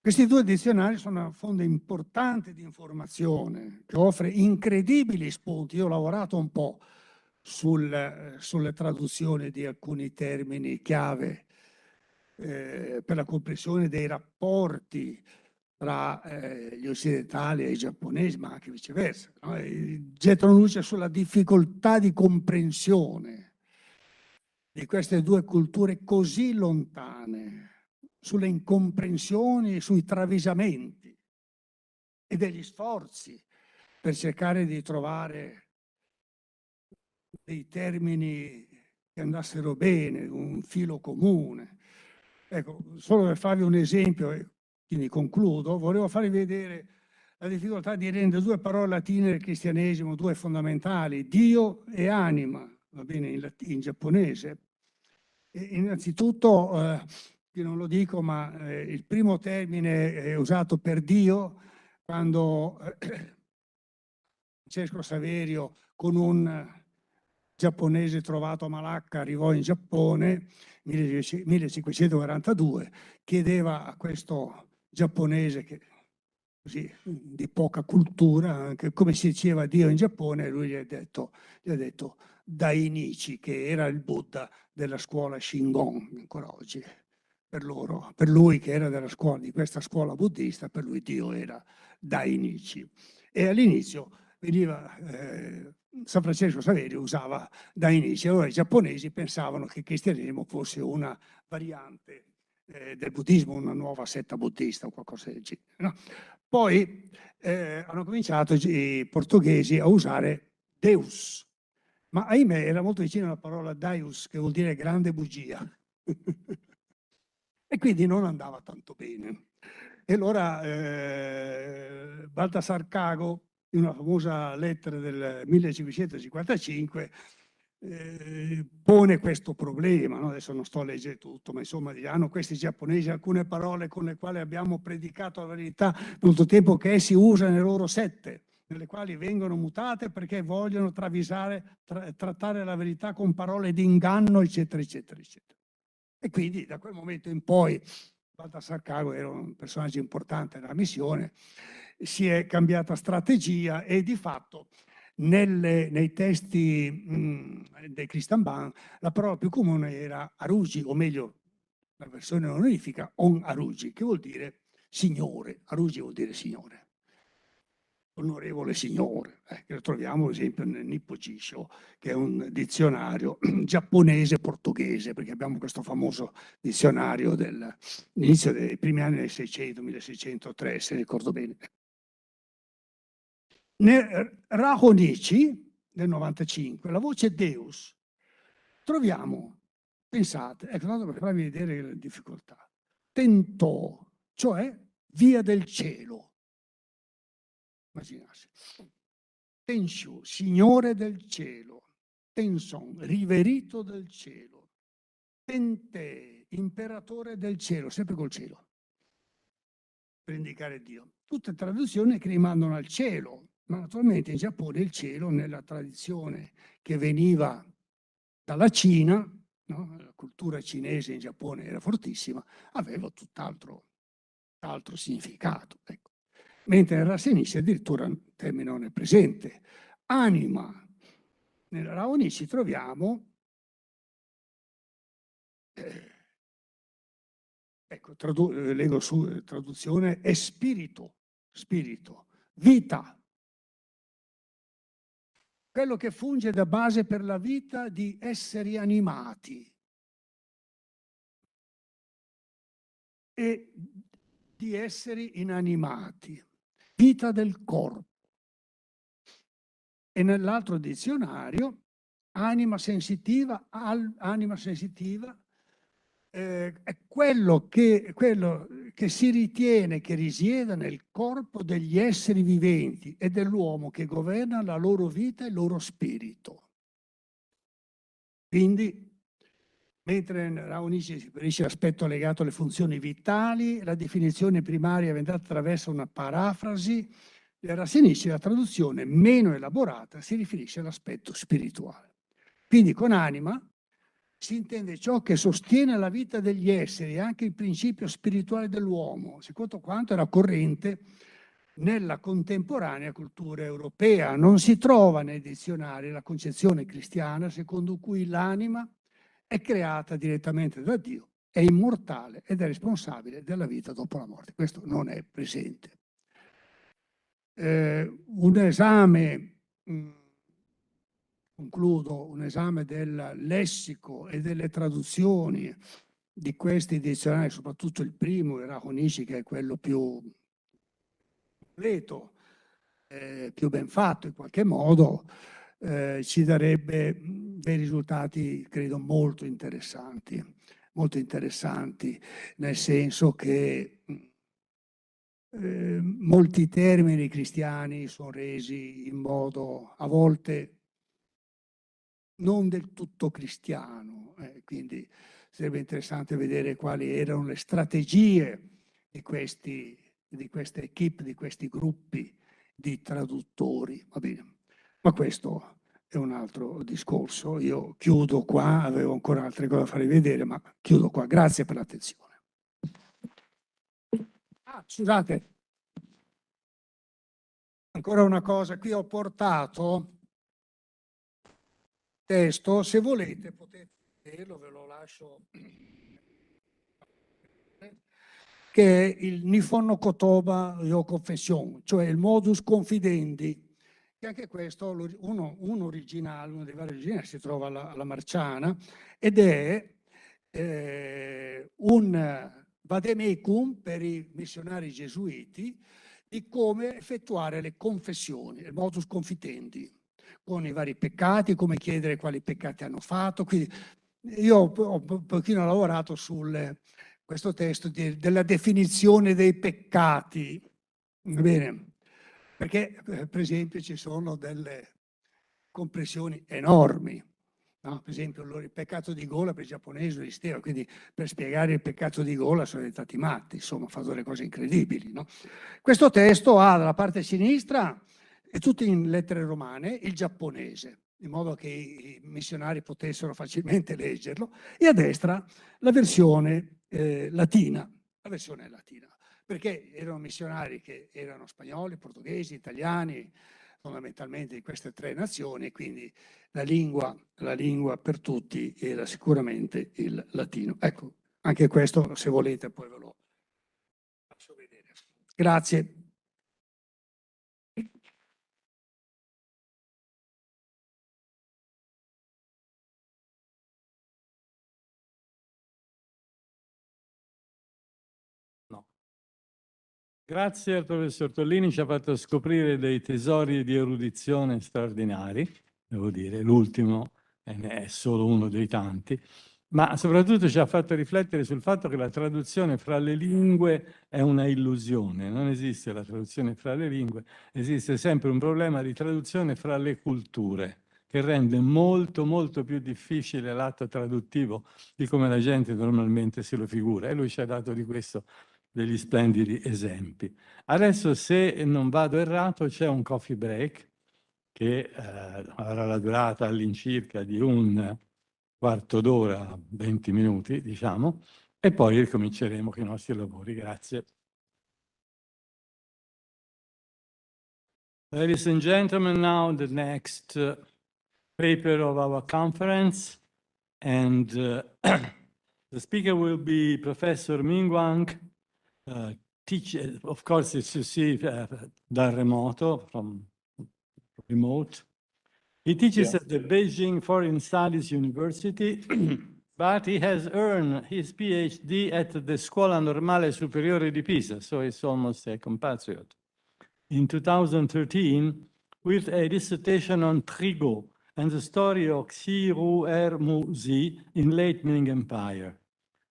Questi due dizionari sono una fonte importante di informazione che offre incredibili spunti. Io ho lavorato un po' sulle traduzioni di alcuni termini chiave per la comprensione dei rapporti tra gli occidentali e i giapponesi, ma anche viceversa, no? Gettano luce sulla difficoltà di comprensione di queste due culture così lontane, sulle incomprensioni, sui travisamenti e degli sforzi per cercare di trovare dei termini che andassero bene, un filo comune. Ecco, solo per farvi un esempio, e quindi concludo, volevo farvi vedere la difficoltà di rendere due parole latine del cristianesimo, due fondamentali, Dio e anima, va bene, in giapponese. E innanzitutto, io non lo dico, ma il primo termine è usato per Dio quando Francesco Saverio con un giapponese trovato a Malacca arrivò in Giappone 1542, chiedeva a questo giapponese che così di poca cultura, anche come si diceva Dio in Giappone, lui gli ha detto Dainichi, che era il Buddha della scuola Shingon ancora oggi. Per loro, per lui che era della scuola, di questa scuola buddista, per lui Dio era Dainichi. E all'inizio veniva San Francesco Saverio usava Dainichi, allora i giapponesi pensavano che il cristianesimo fosse una variante del buddismo, una nuova setta buddista o qualcosa del genere, no? Poi hanno cominciato i portoghesi a usare Deus, ma ahimè era molto vicino alla parola Deus, che vuol dire grande bugia. E quindi non andava tanto bene. E allora Baltasar Cago, in una famosa lettera del 1555, pone questo problema, no? Adesso non sto a leggere tutto, ma insomma hanno questi giapponesi alcune parole con le quali abbiamo predicato la verità per molto tempo che essi usano le loro sette, nelle quali vengono mutate perché vogliono travisare, trattare la verità con parole di inganno, eccetera, eccetera, eccetera. E quindi da quel momento in poi, Baltasar Cago era un personaggio importante nella missione, si è cambiata strategia e di fatto nei testi dei Christian Ban la parola più comune era Aruji, o meglio la versione onorifica On Aruji, che vuol dire signore. Aruji vuol dire signore. Onorevole signore, che lo troviamo ad esempio nel Nippo Jisho, che è un dizionario giapponese-portoghese, perché abbiamo questo famoso dizionario dell'inizio dei primi anni del 600, 1603, se ricordo bene. Nel Rahonichi del 95, la voce Deus, troviamo, pensate, ecco, tanto per farvi vedere le difficoltà, Tentò, cioè via del cielo. Immaginarsi. Tenshu, signore del cielo. Tenson, riverito del cielo. Tente, imperatore del cielo, sempre col cielo, per indicare Dio. Tutte traduzioni che rimandano al cielo, ma naturalmente in Giappone il cielo, nella tradizione che veniva dalla Cina, no? La cultura cinese in Giappone era fortissima, aveva tutt'altro significato. Ecco. Mentre nel Rassenici addirittura il termine non è presente. Anima. Nel Raonici troviamo, ecco, leggo su traduzione, è spirito, vita. quello che funge da base per la vita di esseri animati e di esseri inanimati, vita del corpo. E nell'altro dizionario, anima sensitiva è quello che si ritiene che risieda nel corpo degli esseri viventi e dell'uomo che governa la loro vita e il loro spirito. Quindi, mentre nella Univ si riferisce all'aspetto legato alle funzioni vitali, la definizione primaria viene data attraverso una parafrasi, nella sinistra la traduzione meno elaborata si riferisce all'aspetto spirituale. Quindi con anima si intende ciò che sostiene la vita degli esseri, anche il principio spirituale dell'uomo, secondo quanto era corrente nella contemporanea cultura europea. Non si trova nei dizionari la concezione cristiana secondo cui l'anima è creata direttamente da Dio, è immortale ed è responsabile della vita dopo la morte. Questo non è presente. Un esame, concludo, un esame del lessico e delle traduzioni di questi dizionari, soprattutto il primo, il Raconici, che è quello più completo, più ben fatto in qualche modo, ci darebbe dei risultati, credo, molto interessanti, nel senso che molti termini cristiani sono resi in modo a volte non del tutto cristiano, quindi sarebbe interessante vedere quali erano le strategie di queste equip, di questi gruppi di traduttori, va bene. Ma questo è un altro discorso. Io chiudo qua, avevo ancora altre cose da farvi vedere, ma chiudo qua. Grazie per l'attenzione. Ah, scusate. Ancora una cosa, qui ho portato testo, se volete potete vederlo, ve lo lascio, che è il Nihon no Kotoba yo Confession, cioè il modus confidendi, che anche questo, un originale, uno dei vari originali si trova alla Marciana, ed è un vademecum per i missionari gesuiti di come effettuare le confessioni, il modus confidendi, con i vari peccati, come chiedere quali peccati hanno fatto. Quindi io ho un pochino lavorato su questo testo della definizione dei peccati, bene, perché per esempio ci sono delle comprensioni enormi. No? Per esempio il peccato di gola per i giapponesi esisteva, quindi per spiegare il peccato di gola sono diventati matti, insomma, fanno delle cose incredibili. No? Questo testo ha dalla parte sinistra, e tutti in lettere romane, il giapponese, in modo che i missionari potessero facilmente leggerlo, e a destra la versione latina, perché erano missionari che erano spagnoli, portoghesi, italiani, fondamentalmente di queste tre nazioni, e quindi la lingua per tutti era sicuramente il latino. Ecco, anche questo, se volete, poi ve lo faccio vedere. Grazie. No. Grazie al professor Tollini, ci ha fatto scoprire dei tesori di erudizione straordinari, devo dire, l'ultimo è solo uno dei tanti, ma soprattutto ci ha fatto riflettere sul fatto che la traduzione fra le lingue è una illusione, non esiste la traduzione fra le lingue, esiste sempre un problema di traduzione fra le culture, che rende molto molto più difficile l'atto traduttivo di come la gente normalmente se lo figura, e lui ci ha dato di questo degli splendidi esempi. Adesso, se non vado errato, c'è un coffee break che avrà la durata all'incirca di un quarto d'ora, 20 minuti, diciamo, e poi ricominceremo con i nostri lavori. Grazie. Ladies and gentlemen, now the next paper of our conference, and the speaker will be Professor Mingguang, of course, it's you see da remoto, from remote, He teaches Yeah. at the Beijing Foreign Studies University, but he has earned his PhD at the Scuola Normale Superiore di Pisa, so it's almost a compatriot. In 2013, with a dissertation on Trigo and the story of Xi-Ru-Er-Mu-Zi in late Ming Empire.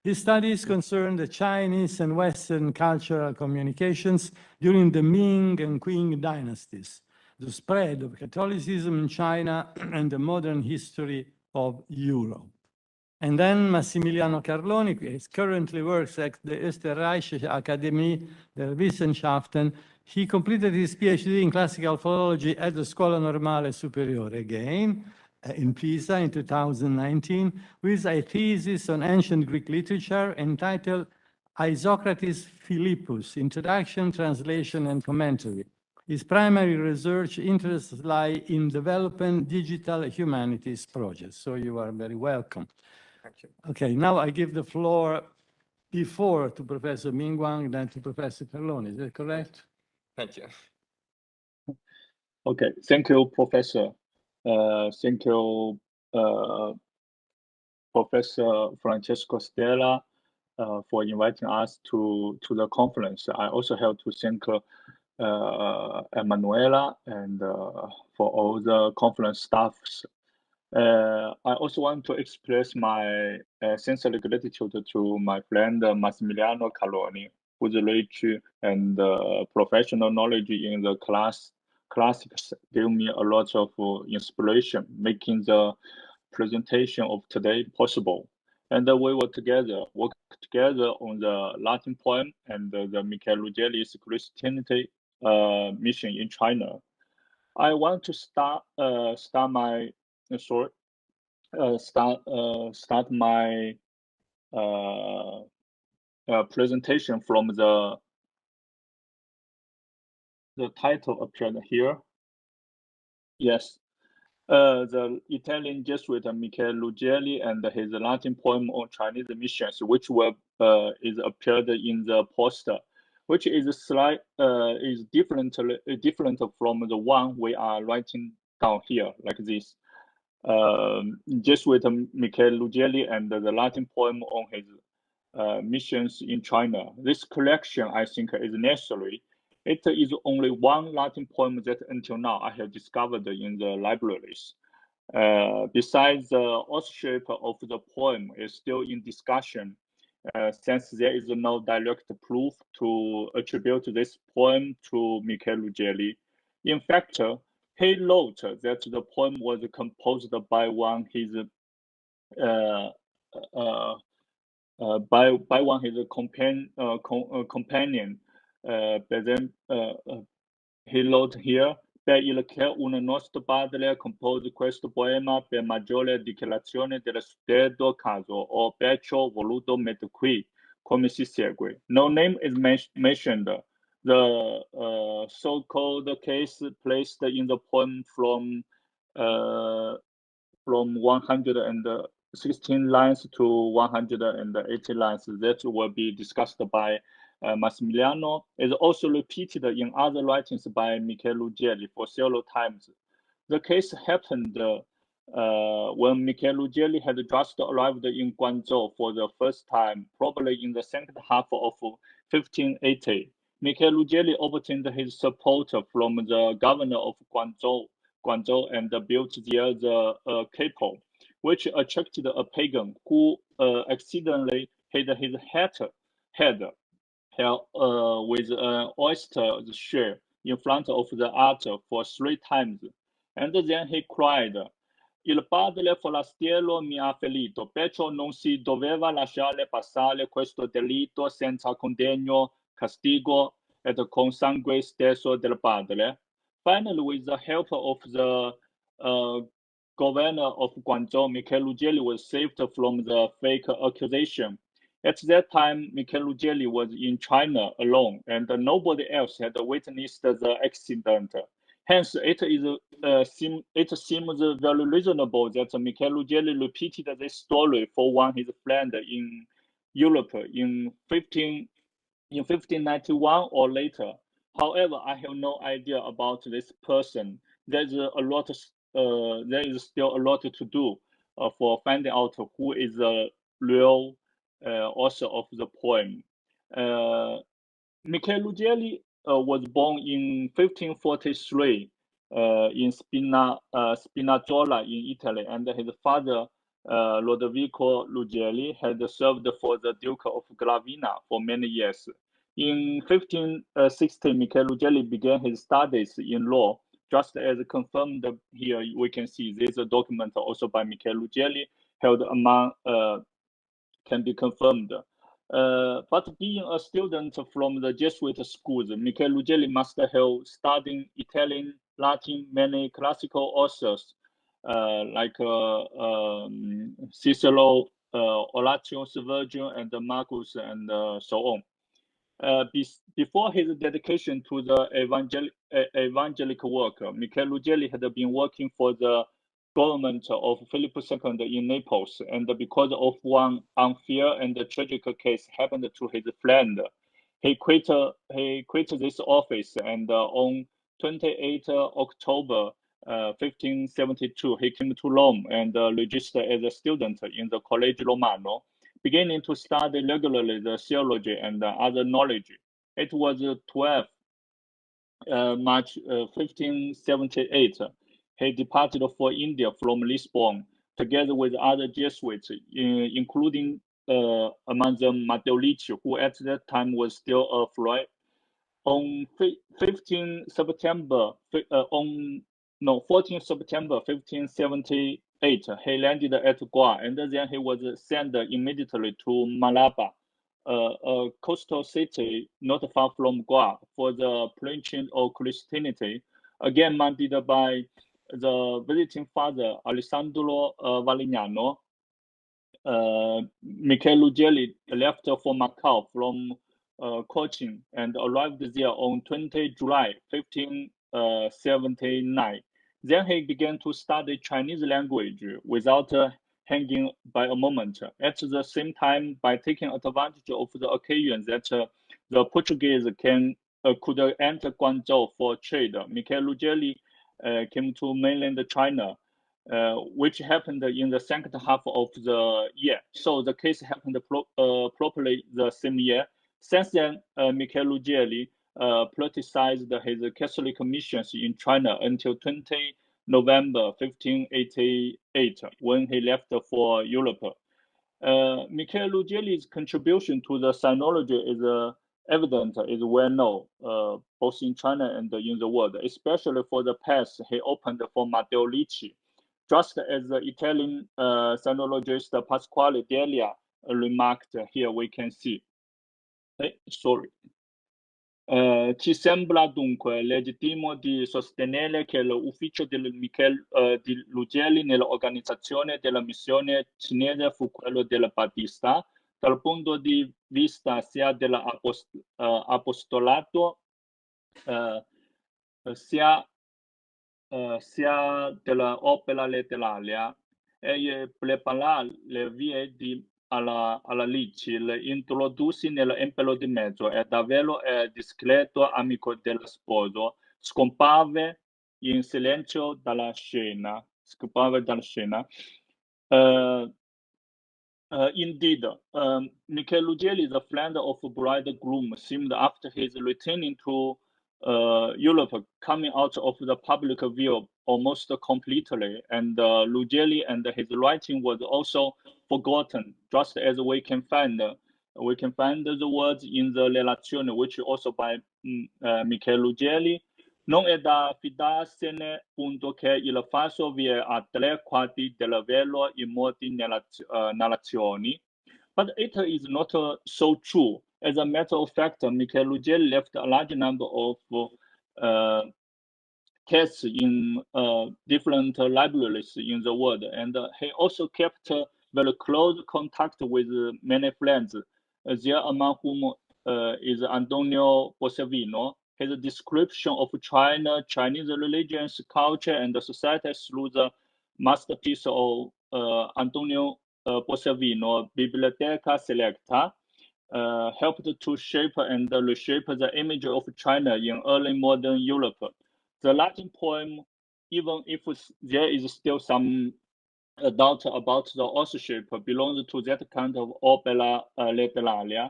His studies concern the Chinese and Western cultural communications during the Ming and Qing dynasties, the spread of Catholicism in China, and the modern history of Europe. And then Massimiliano Carloni currently works at the Österreichische Akademie der Wissenschaften. He completed his PhD in classical philology at the Scuola Normale Superiore again in Pisa in 2019 with a thesis on ancient Greek literature entitled Isocrates Philippus, Introduction, Translation, and Commentary. His primary research interests lie in developing digital humanities projects. So you are very welcome. Thank you. Okay, now I give the floor before to Professor Mingguang, then to Professor Carloni. Is that correct? Thank you. Okay, thank you, Professor. Thank you, Professor Francesco Stella, for inviting us to the conference. I also have to thank Emanuela and for all the conference staffs. I also want to express my sincere gratitude to my friend Massimiliano Carloni, whose rich and professional knowledge in the classics gave me a lot of inspiration, making the presentation of today possible. And we work together on the Latin poem and the Michele Ruggeri's Christianity mission in China. I want to start my presentation from the title appeared here. Yes, the Italian Jesuit Michele Ruggeri and his Latin poem on Chinese missions, which is appeared in the poster, which is different from the one we are writing down here, like this. Jesuit Michele Ruggeri and the Latin poem on his missions in China. This collection, I think, is necessary. It is only one Latin poem that until now I have discovered in the libraries. Besides, the authorship of the poem is still in discussion, since there is no direct proof to attribute this poem to Michele Ruggeri. In fact, he wrote that the poem was composed by one his companion. But then he wrote here: per il che un nostro padre compose questo poema per maggiore dichiarazione del suddetto caso, o perciò voluto mettere qui, come si segue. No name is mentioned. The so-called case placed in the poem from 116 lines to 180 lines that will be discussed by Massimiliano is also repeated in other writings by Michele Ruggeri for several times. The case happened when Michele Ruggeri had just arrived in Guangzhou for the first time, probably in the second half of 1580. Michele Ruggeri obtained his support from the governor of Guangzhou and built there the capital, which attracted a pagan who accidentally hit his head with an oyster shell in front of the altar for 3 times. And then he cried, Il padre forastiero mi ha ferito, perciò non si doveva lasciare passare questo delitto senza condanno, castigo, et con sangue stesso del padre. Finally, with the help of the governor of Guangzhou, Michele Ruggeri was saved from the fake accusation. At that time, Michele Ruggeri was in China alone, and nobody else had witnessed the accident. Hence, it seems very reasonable that Michele Ruggeri repeated this story for one his friend in Europe in 1591 or later. However, I have no idea about this person. There's a lot there is still a lot to do for finding out who is the real author of the poem. Michele Ruggieri was born in 1543 in Spinazzola in Italy, and his father, Lodovico Ruggieri, had served for the Duke of Gravina for many years. In 1560, Michele Ruggieri began his studies in law, just as confirmed here. We can see this document also by Michele Ruggieri, held among can be confirmed. But being a student from the Jesuit schools, Michele Ruggieri must have studied Italian, Latin, many classical authors like Cicero, Horatius, Virgil, and Marcus, and so on. Before his dedication to the evangelical work, Michele Ruggieri had been working for the government of Philip II in Naples, and because of one unfair and tragic case happened to his friend, he quit this office, and on 28 October 1572, he came to Rome and registered as a student in the Collegio Romano, beginning to study regularly the theology and other knowledge. It was 12 March 1578. He departed for India from Lisbon, together with other Jesuits, including among them Matteo, who at that time was still a friar. On 14 September 1578, he landed at Goa, and then he was sent immediately to Malabar, a coastal city not far from Goa, for the preaching of Christianity, again mandated by the visiting father Alessandro Valignano. Michele Ruggieri left for Macau from Cochin and arrived there on 20 July 1579. Then he began to study Chinese language without hanging by a moment. At the same time, by taking advantage of the occasion that the Portuguese could enter Guangzhou for trade, Michele Ruggieri came to mainland China, which happened in the second half of the year. So the case happened properly the same year. Since then, Michele Ruggieri politicized his Catholic missions in China until 20 November 1588, when he left for Europe. Michele Ruggieri's contribution to the sinology is evident, is well known, both in China and in the world, especially for the path he opened for Matteo Ricci. Just as the Italian sinologist Pasquale Delia remarked, here we can see. Ci sembra dunque legittimo di sostenere che l'ufficio di Ruggieri nell'organizzazione della missione cinese fu quello del Battista, dal punto di vista sia dell'apostolato sia dell'opera letteraria, e preparare le vie alla Ricci, introdursi nell'impero di mezzo e davvero discreto amico dello sposo, scomparve in silenzio dalla scena. Indeed, Michele Ruggieri, the friend of bridegroom, seemed after his returning to Europe, coming out of the public view almost completely, and Ruggieri and his writing was also forgotten, just as we can find the words in the Relazione, which also by Michele Ruggieri. Non è da fidarsene punto che il falso vi è a 3/4 del vero in molte narrazioni, but it is not so true. As a matter of fact, Michele Ruggieri left a large number of texts in different libraries in the world, and he also kept very close contact with many friends, there among whom is Antonio Borsellino. His description of China, Chinese religions, culture, and society through the masterpiece of Antonio Borsellino, Biblioteca Selecta, helped to shape and reshape the image of China in early modern Europe. The Latin poem even if there is still some doubt about the authorship belongs to that kind of opera letteraria.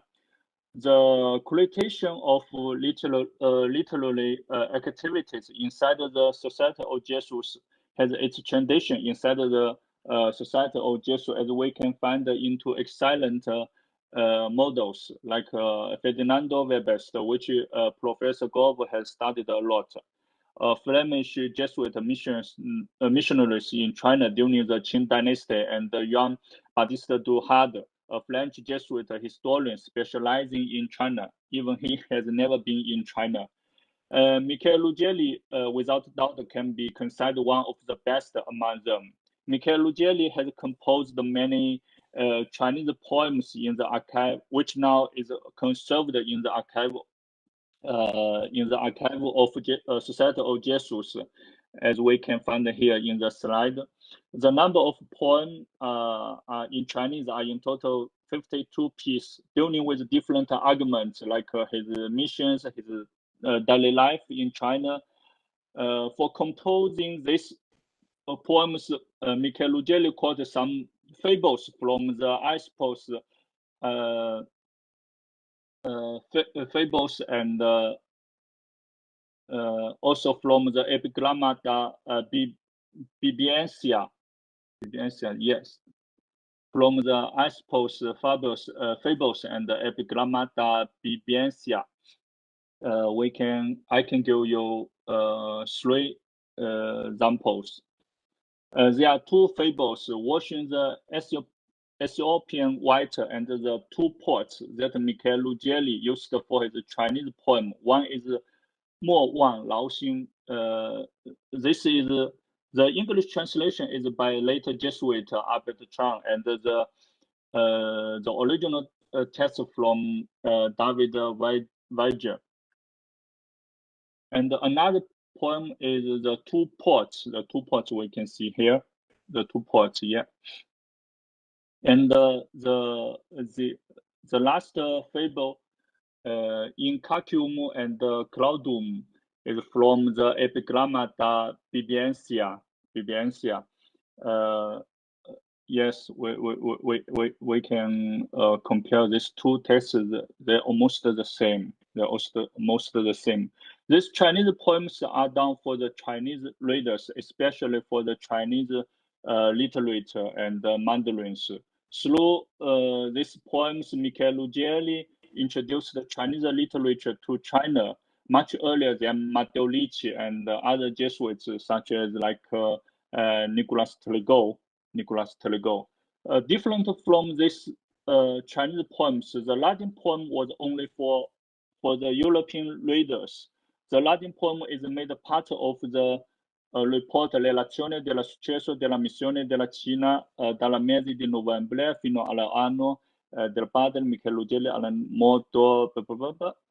The creation of literary activities inside the Society of Jesuits has its tradition inside the Society of Jesuits, as we can find into excellent models like Ferdinando Weber's, which Professor Gove has studied a lot. Flemish Jesuit missionaries in China during the Qing Dynasty, and Jean Baptiste Duhard, a French Jesuit historian specializing in China, even he has never been in China. Michele Ruggieri, without doubt, can be considered one of the best among them. Michele Ruggieri has composed many Chinese poems in the archive, which now is conserved in the archive of Society of Jesuits, as we can find here in the slide. The number of poems in Chinese are in total 52 pieces, dealing with different arguments like his missions, his daily life in China. For composing these poems, Michele Ruggieri quoted some fables from the, I suppose, fables and also from the Epigrammata Bibiencia, yes. From the, I suppose, fables and the Epigrammata Bibiencia, I can give you 3 examples. There are 2 fables washing the Ethiopian white and the 2 pots that Michele Ruggieri used for his Chinese poem. One is Mo Wan Lao Xing. This is the English translation is by later Jesuit Albert Chang, and the original text from David Weiger. And another poem is the 2 pots. The 2 pots we can see here. The 2 pots, yeah. And the last fable, Incacium and Claudum, is from the Epigrammata Bibiencia. Yes, we can compare these 2 texts. They're almost the same. They're also most the same. These Chinese poems are done for the Chinese readers, especially for the Chinese literate and mandarins. Through these poems, Michele Ruggieri introduced the Chinese literature to China much earlier than Matteo Ricci and other Jesuits, such as like Nicolas Trégueux. Different from these Chinese poems, the Latin poem was only for the European readers. The Latin poem is made part of the report Relazione della successo della missione della Cina dalla mese di novembre fino all'anno del padre Michele Ruggieri alla morte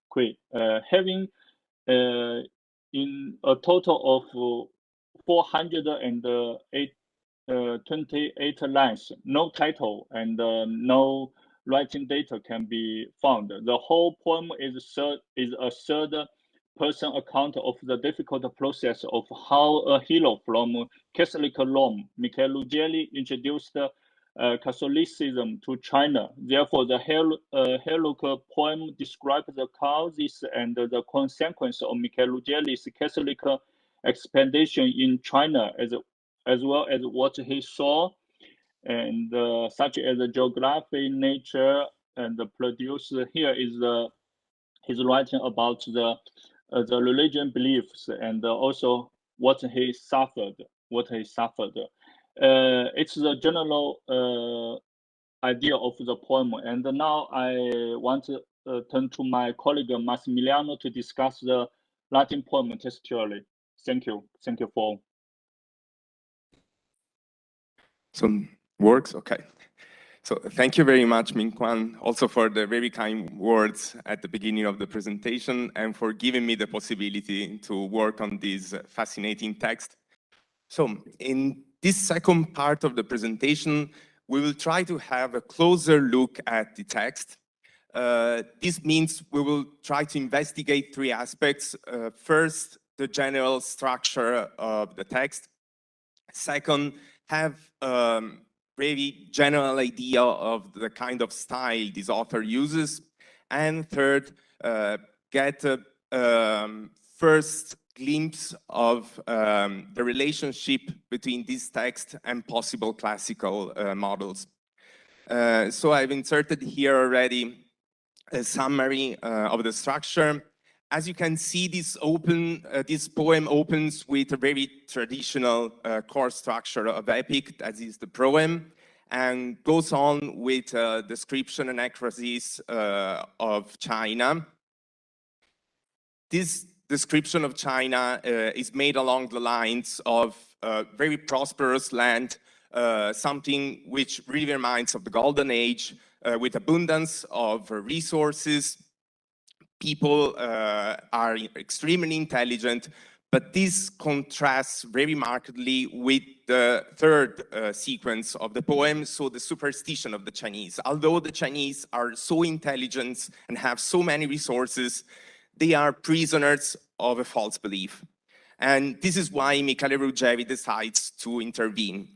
qui, having in a total of 428 lines, no title and no writing data can be found. The whole poem is a third-person account of the difficult process of how a hero from Catholic Rome, Michele Ruggieri, introduced Catholicism to China. Therefore, the heroic poem describes the causes and the consequences of Michele Ruggieri's Catholic expedition in China, as well as what he saw, and such as the geography, nature, and the produce. Here is his writing about the religion beliefs and also what he suffered. It's the general idea of the poem. And now I want to turn to my colleague Massimiliano to discuss the Latin poem textually. Thank you for. Some works, okay. So thank you very much, Mingguang, also for the very kind words at the beginning of the presentation and for giving me the possibility to work on this fascinating text. So in this second part of the presentation, we will try to have a closer look at the text. This means we will try to investigate 3 aspects. First, the general structure of the text. Second, have a very general idea of the kind of style this author uses. And third, get a first glimpse of the relationship between this text and possible classical models. So I've inserted here already a summary of the structure. As you can see, this poem opens with a very traditional core structure of epic, that is the proem, and goes on with a description and necrosis of China. This description of China is made along the lines of very prosperous land, something which really reminds of the Golden Age, with abundance of resources. People are extremely intelligent, but this contrasts very markedly with the third sequence of the poem, so the superstition of the Chinese. Although the Chinese are so intelligent and have so many resources, they are prisoners of a false belief. And this is why Michele Ruggieri decides to intervene.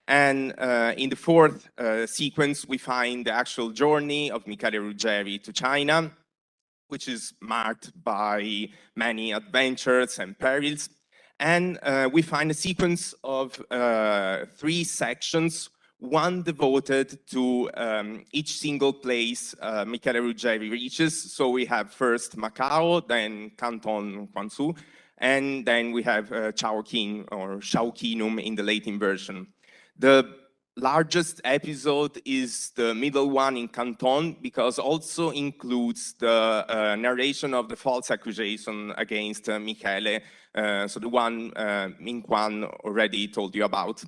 And in the fourth sequence, we find the actual journey of Michele Ruggieri to China, which is marked by many adventures and perils. And we find a sequence of 3 sections, one devoted to each single place Michele Ruggieri reaches. So we have first Macau, then Canton Guangzhou, and then we have Chowking or Shaoqinum in the Latin version. The largest episode is the middle one in Canton, because also includes the narration of the false accusation against Michele, so the one Mingguang already told you about.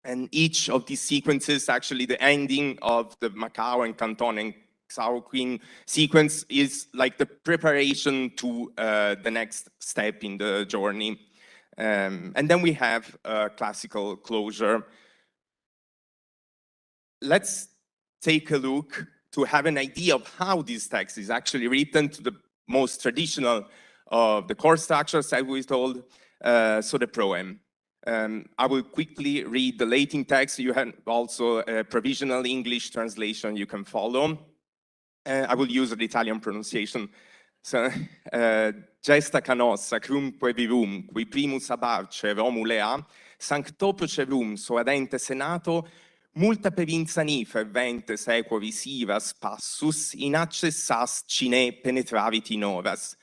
And each of these sequences, actually the ending of the Macau and Canton and Shaoqing sequence, is like the preparation to the next step in the journey. And then we have a classical closure. Let's take a look to have an idea of how this text is actually written, to the most traditional of the core structures, as we told, so the proem. I will quickly read the Latin text. You have also a provisional English translation you can follow. I will use the Italian pronunciation. So, gesta canossa, crumque vivum, qui primus abarce Romulea, sancto procerum soadente senato, multa pevinza nifer vente sequo visivas passus, in accessas cine penetraviti novas.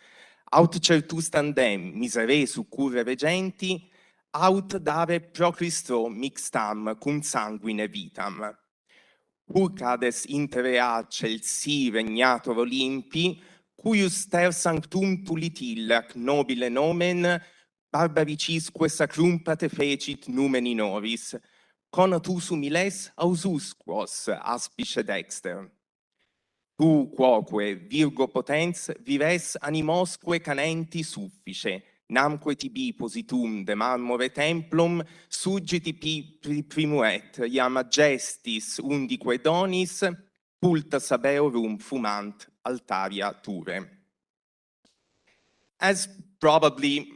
Aut certus tandem misere succurre regenti, aut dare pro Christo mixtam cum sanguine vitam. Purcades interea celsi regnator Olympi, cuius ter sanctum tulitillac nobile nomen, barbaricisque sacrum pate fecit numen inoris, conatus humiles aususquos aspice dexter. Tu quoque virgo potens vives animosque canenti suffice, namque tibi positum de marmore templum suggiti primuet, ia majestis undique donis, pulta sabeorum fumant altaria ture. As probably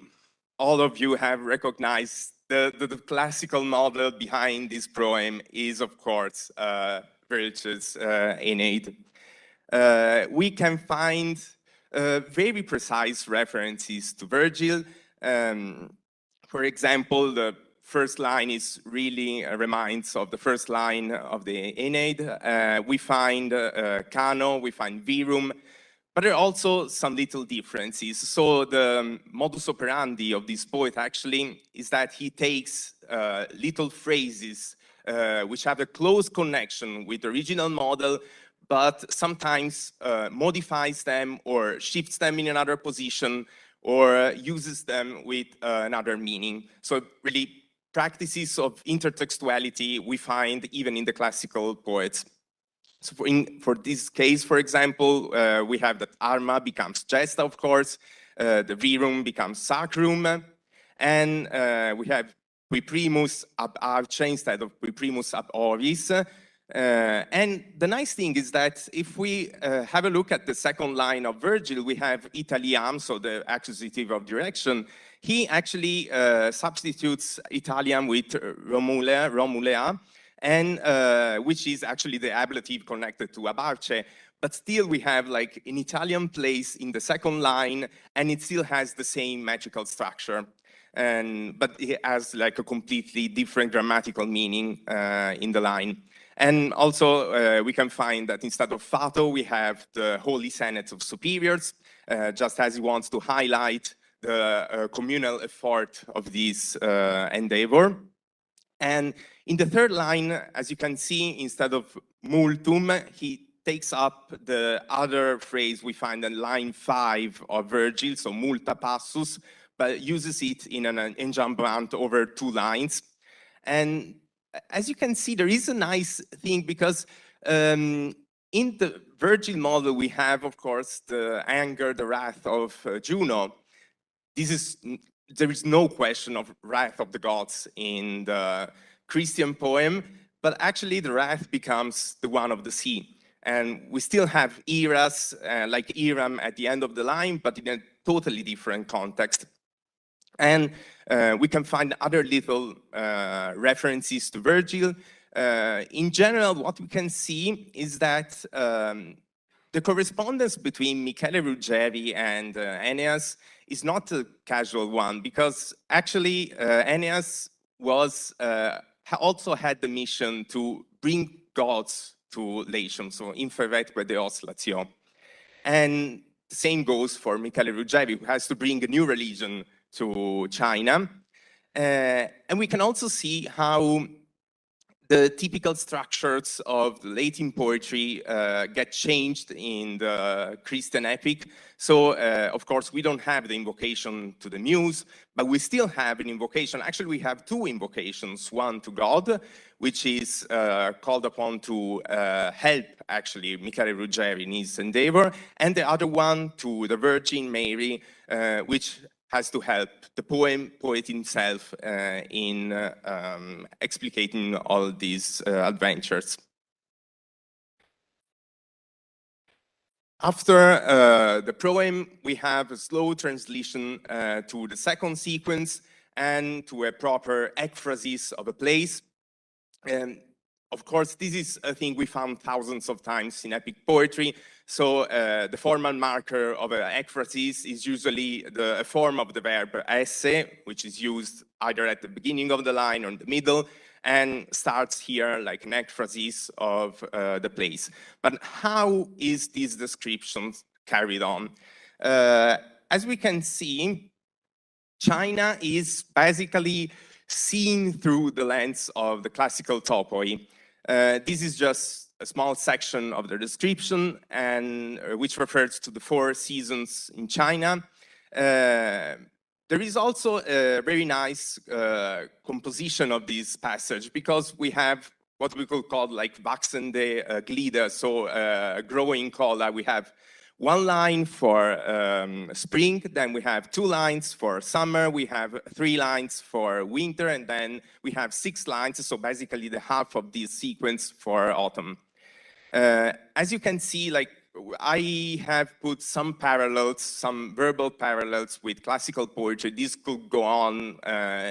all of you have recognized, the classical model behind this poem is, of course, Virgil's Aeneid. We can find very precise references to Virgil. For example, the first line is really reminds of the first line of the Aeneid. We find Cano, we find Virum, but there are also some little differences. So the modus operandi of this poet actually is that he takes little phrases which have a close connection with the original model, but sometimes modifies them or shifts them in another position or uses them with another meaning. So really practices of intertextuality we find even in the classical poets. So for this case, for example, we have that arma becomes gesta, of course, the virum becomes sacrum, and we have qui primus ab arce instead of qui primus ab oris. And the nice thing is that if we have a look at the second line of Virgil, we have Italiam, so the accusative of direction. He actually substitutes Italiam with Romulea, and which is actually the ablative connected to abarce. But still we have like an Italian place in the second line, and it still has the same metrical structure. But it has like a completely different grammatical meaning in the line. And also we can find that instead of Fato, we have the Holy Senate of Superiors, just as he wants to highlight the communal effort of this endeavor. And in the third line, as you can see, instead of multum, he takes up the other phrase we find in line 5 of Virgil, so multa passus, but uses it in an enjambment over 2 lines. And as you can see, there is a nice thing because in the Virgil model, we have, of course, the anger, the wrath of Juno. There is no question of wrath of the gods in the Christian poem, but actually the wrath becomes the one of the sea. And we still have eras like Iram at the end of the line, but in a totally different context. And we can find other little references to Virgil. In general, what we can see is that the correspondence between Michele Ruggieri and Aeneas is not a casual one, because actually Aeneas was also had the mission to bring gods to Latium, so inferretque deos Latio. And the same goes for Michele Ruggieri, who has to bring a new religion to China. And we can also see how the typical structures of Latin poetry get changed in the Christian epic. So, of course, we don't have the invocation to the muse, but we still have an invocation. Actually, we have 2 invocations, one to God, which is called upon to help, actually, Michele Ruggieri in his endeavor, and the other one to the Virgin Mary, which has to help the poet himself in explicating all these adventures. After the proem, we have a slow translation to the second sequence and to a proper ekphrasis of a place. And of course, this is a thing we found thousands of times in epic poetry. So the formal marker of an ekphrasis is usually the form of the verb esse, which is used either at the beginning of the line or in the middle, and starts here like an ekphrasis of the place. But how is this description carried on? As we can see, China is basically seen through the lens of the classical topoi. This is just a small section of the description, and which refers to the 4 seasons in China. There is also a very nice composition of this passage, because we have what we could call like wachsende Glieder, so growing cola. We have 1 line for spring, then we have 2 lines for summer, we have 3 lines for winter, and then we have 6 lines, so basically the half of this sequence for autumn. As you can see, like I have put some parallels, some verbal parallels with classical poetry. This could go on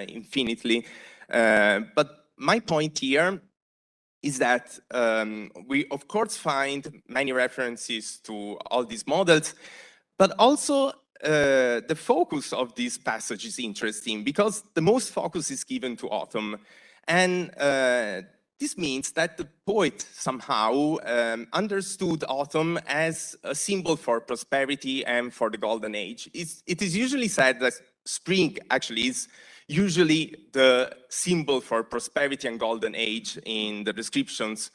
infinitely, but my point here is that we, of course, find many references to all these models, but also the focus of this passage is interesting, because the most focus is given to autumn. And this means that the poet somehow understood autumn as a symbol for prosperity and for the golden age. It is usually said that spring actually is usually the symbol for prosperity and golden age in the descriptions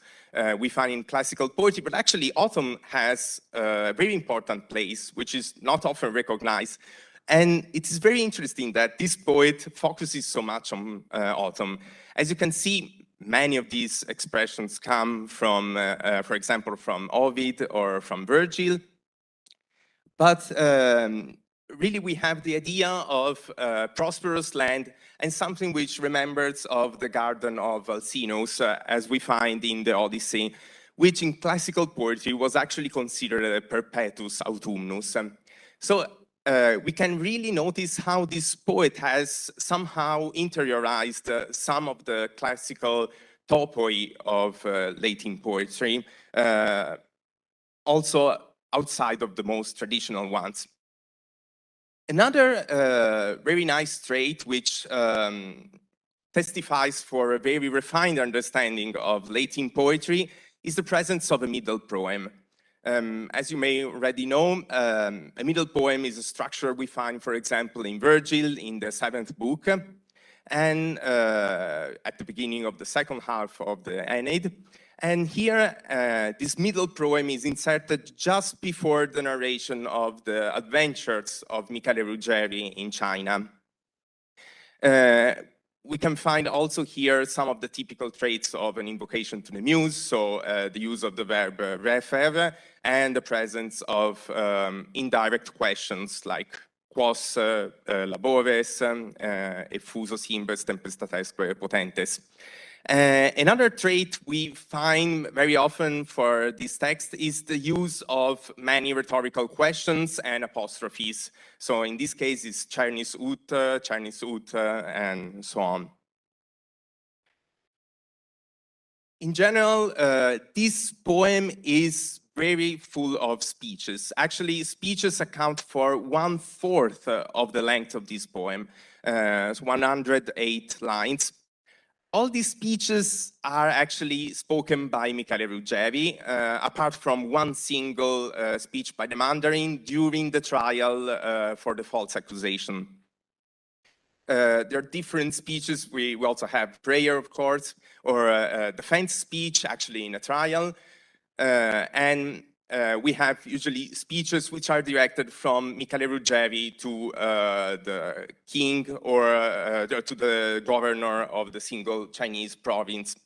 we find in classical poetry, but actually autumn has a very important place, which is not often recognized. And it is very interesting that this poet focuses so much on autumn. As you can see, many of these expressions come from, for example, from Ovid or from Virgil. But really we have the idea of prosperous land and something which remembers of the garden of Alcinous, as we find in the Odyssey, which in classical poetry was actually considered a perpetuus autumnus. So we can really notice how this poet has somehow interiorized some of the classical topoi of Latin poetry, also outside of the most traditional ones. Another very nice trait which testifies for a very refined understanding of Latin poetry is the presence of a middle poem. As you may already know, a middle poem is a structure we find, for example, in Virgil in the 7th book, and at the beginning of the second half of the Aeneid. And here, this middle poem is inserted just before the narration of the adventures of Michele Ruggieri in China. We can find also here some of the typical traits of an invocation to the muse, so the use of the verb refer, and the presence of indirect questions like quos labores, effusos imbes tempestatesque potentes. Another trait we find very often for this text is the use of many rhetorical questions and apostrophes. So in this case, it's Cernis ut, and so on. In general, this poem is very full of speeches. Actually, speeches account for 1/4 of the length of this poem, 108 lines. All these speeches are actually spoken by Michele Ruggieri, apart from one single speech by the Mandarin during the trial for the false accusation. There are different speeches. We also have prayer, of course, or a defense speech, actually in a trial. And we have usually speeches which are directed from Michele Ruggieri to the king or to the governor of the single Chinese province.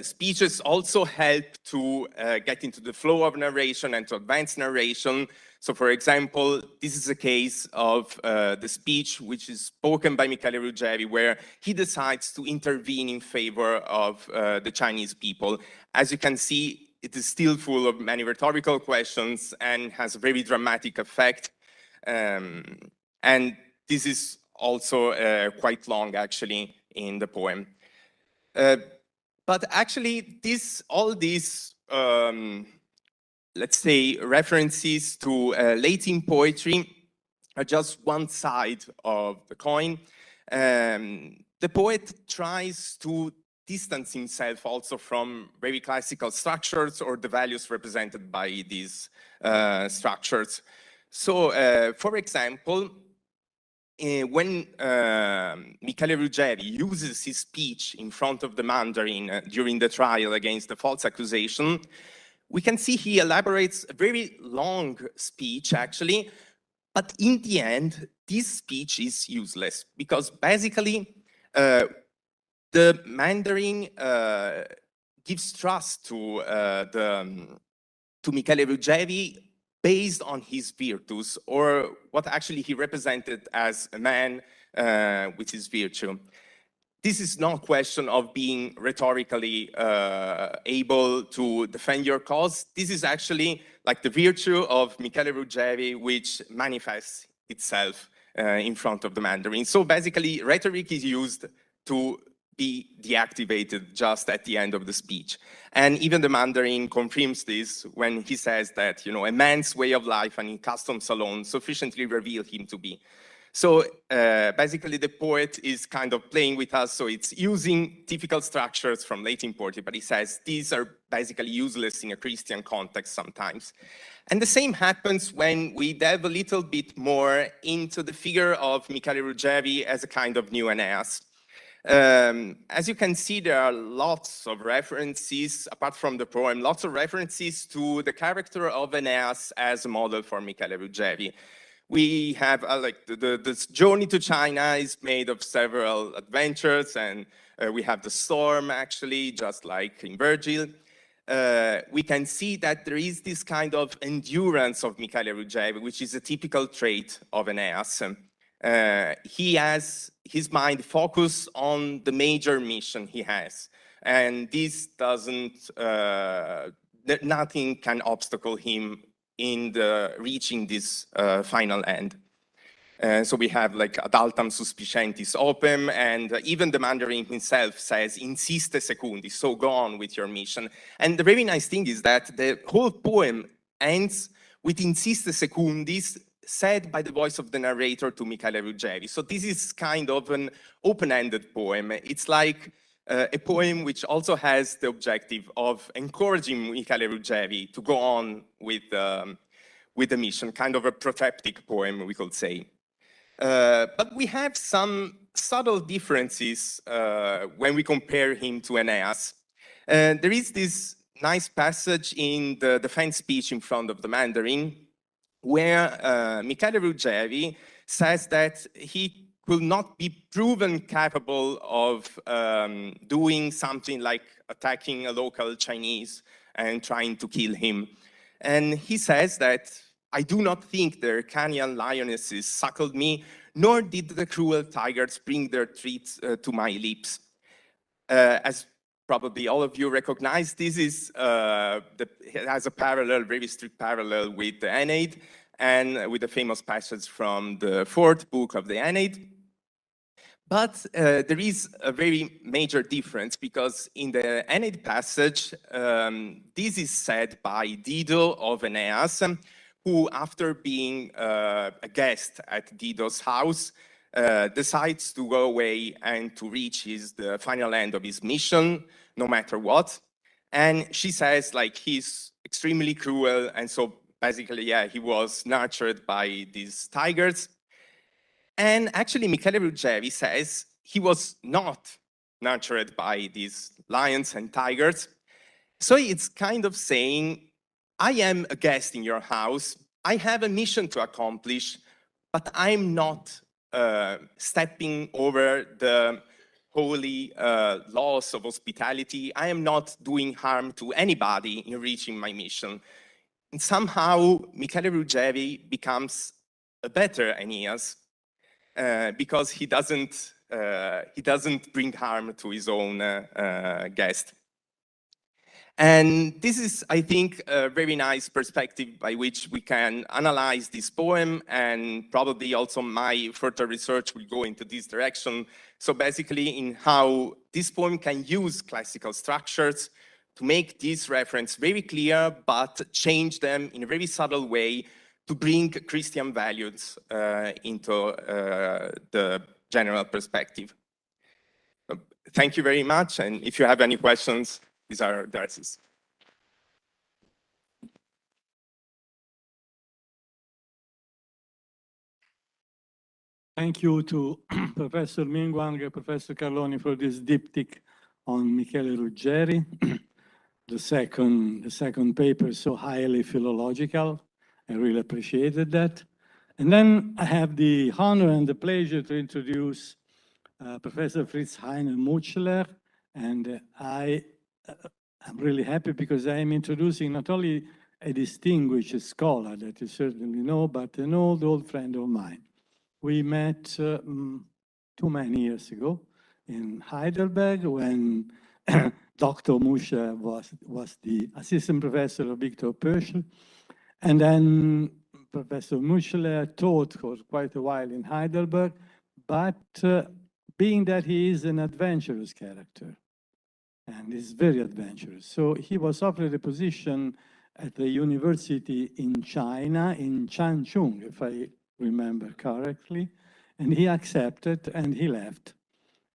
Speeches also help to get into the flow of narration and to advance narration. So, for example, this is a case of the speech which is spoken by Michele Ruggieri, where he decides to intervene in favor of the Chinese people. As you can see, it is still full of many rhetorical questions and has a very dramatic effect. And this is also quite long, actually, in the poem. But actually, all these, let's say, references to Latin poetry are just one side of the coin. The poet tries to distance himself also from very classical structures or the values represented by these structures. So, for example, when Michele Ruggieri uses his speech in front of the Mandarin during the trial against the false accusation, we can see he elaborates a very long speech, actually, but in the end, this speech is useless because basically the Mandarin gives trust to Michele Ruggieri based on his virtues, or what actually he represented as a man with his virtue. This is not a question of being rhetorically able to defend your cause. This is actually like the virtue of Michele Ruggieri, which manifests itself in front of the Mandarin. So basically, rhetoric is used to be deactivated just at the end of the speech. And even the Mandarin confirms this when he says that, you know, a man's way of life and in customs alone sufficiently reveal him to be. So basically the poet is kind of playing with us, so it's using typical structures from Latin poetry, but he says these are basically useless in a Christian context sometimes. And the same happens when we delve a little bit more into the figure of Michele Ruggieri as a kind of new Aeneas. As you can see, there are lots of references, apart from the poem, lots of references to the character of Aeneas as a model for Michele Ruggieri. We have like the journey to China is made of several adventures, and we have the storm actually, just like in Virgil. we can see that there is this kind of endurance of Michele Ruggieri, which is a typical trait of Aeneas. He has his mind focused on the major mission he has, and this doesn't, nothing can obstacle him in reaching this final end. So we have like ad altam suspicentis opem, and even the Mandarin himself says, insiste secundis, so go on with your mission. And the very nice thing is that the whole poem ends with insiste secundis, said by the voice of the narrator to Michele Ruggieri. So this is kind of an open-ended poem. It's like a poem which also has the objective of encouraging Michele Ruggieri to go on with the mission, kind of a protreptic poem, we could say. But we have some subtle differences when we compare him to Aeneas. There is this nice passage in the defense speech in front of the Mandarin where Michele Ruggieri says that he will not be proven capable of doing something like attacking a local Chinese and trying to kill him. And he says that, I do not think the Hyrcanian lionesses suckled me, nor did the cruel tigers bring their treats to my lips. As probably all of you recognize, this is, it has a parallel, very strict parallel with the Aeneid, and with the famous passage from the 4th book of the Aeneid. But there is a very major difference, because in the Aeneid passage, this is said by Dido of Aeneas, who, after being a guest at Dido's house, decides to go away and to reach the final end of his mission, no matter what. And she says, like, he's extremely cruel, and so basically, yeah, he was nurtured by these tigers. And actually, Michele Ruggieri says he was not nurtured by these lions and tigers. So it's kind of saying, I am a guest in your house, I have a mission to accomplish, but I'm not stepping over the holy laws of hospitality. I am not doing harm to anybody in reaching my mission. And somehow, Michele Ruggieri becomes a better Aeneas because he doesn't bring harm to his own guest. And this is, I think, a very nice perspective by which we can analyze this poem, and probably also my further research will go into this direction. So basically in how this poem can use classical structures to make this reference very clear, but change them in a very subtle way to bring Christian values into the general perspective. Thank you very much, and if you have any questions, these are the answers. Thank you to Professor Mingguang and Professor Carloni for this diptych on Michele Ruggieri. The second paper is so highly philological. I really appreciated that. And then I have the honor and the pleasure to introduce Professor Fritz-Heiner Mutschler, and I'm really happy because I am introducing not only a distinguished scholar that you certainly know, but an old friend of mine. We met too many years ago in Heidelberg when Dr. Mutschler was the assistant professor of Victor Pöschl, and then Professor Mutschler taught for quite a while in Heidelberg, but being that he is an adventurous character, and is very adventurous. So he was offered a position at the university in China, in Changchun, if I remember correctly, and he accepted and he left.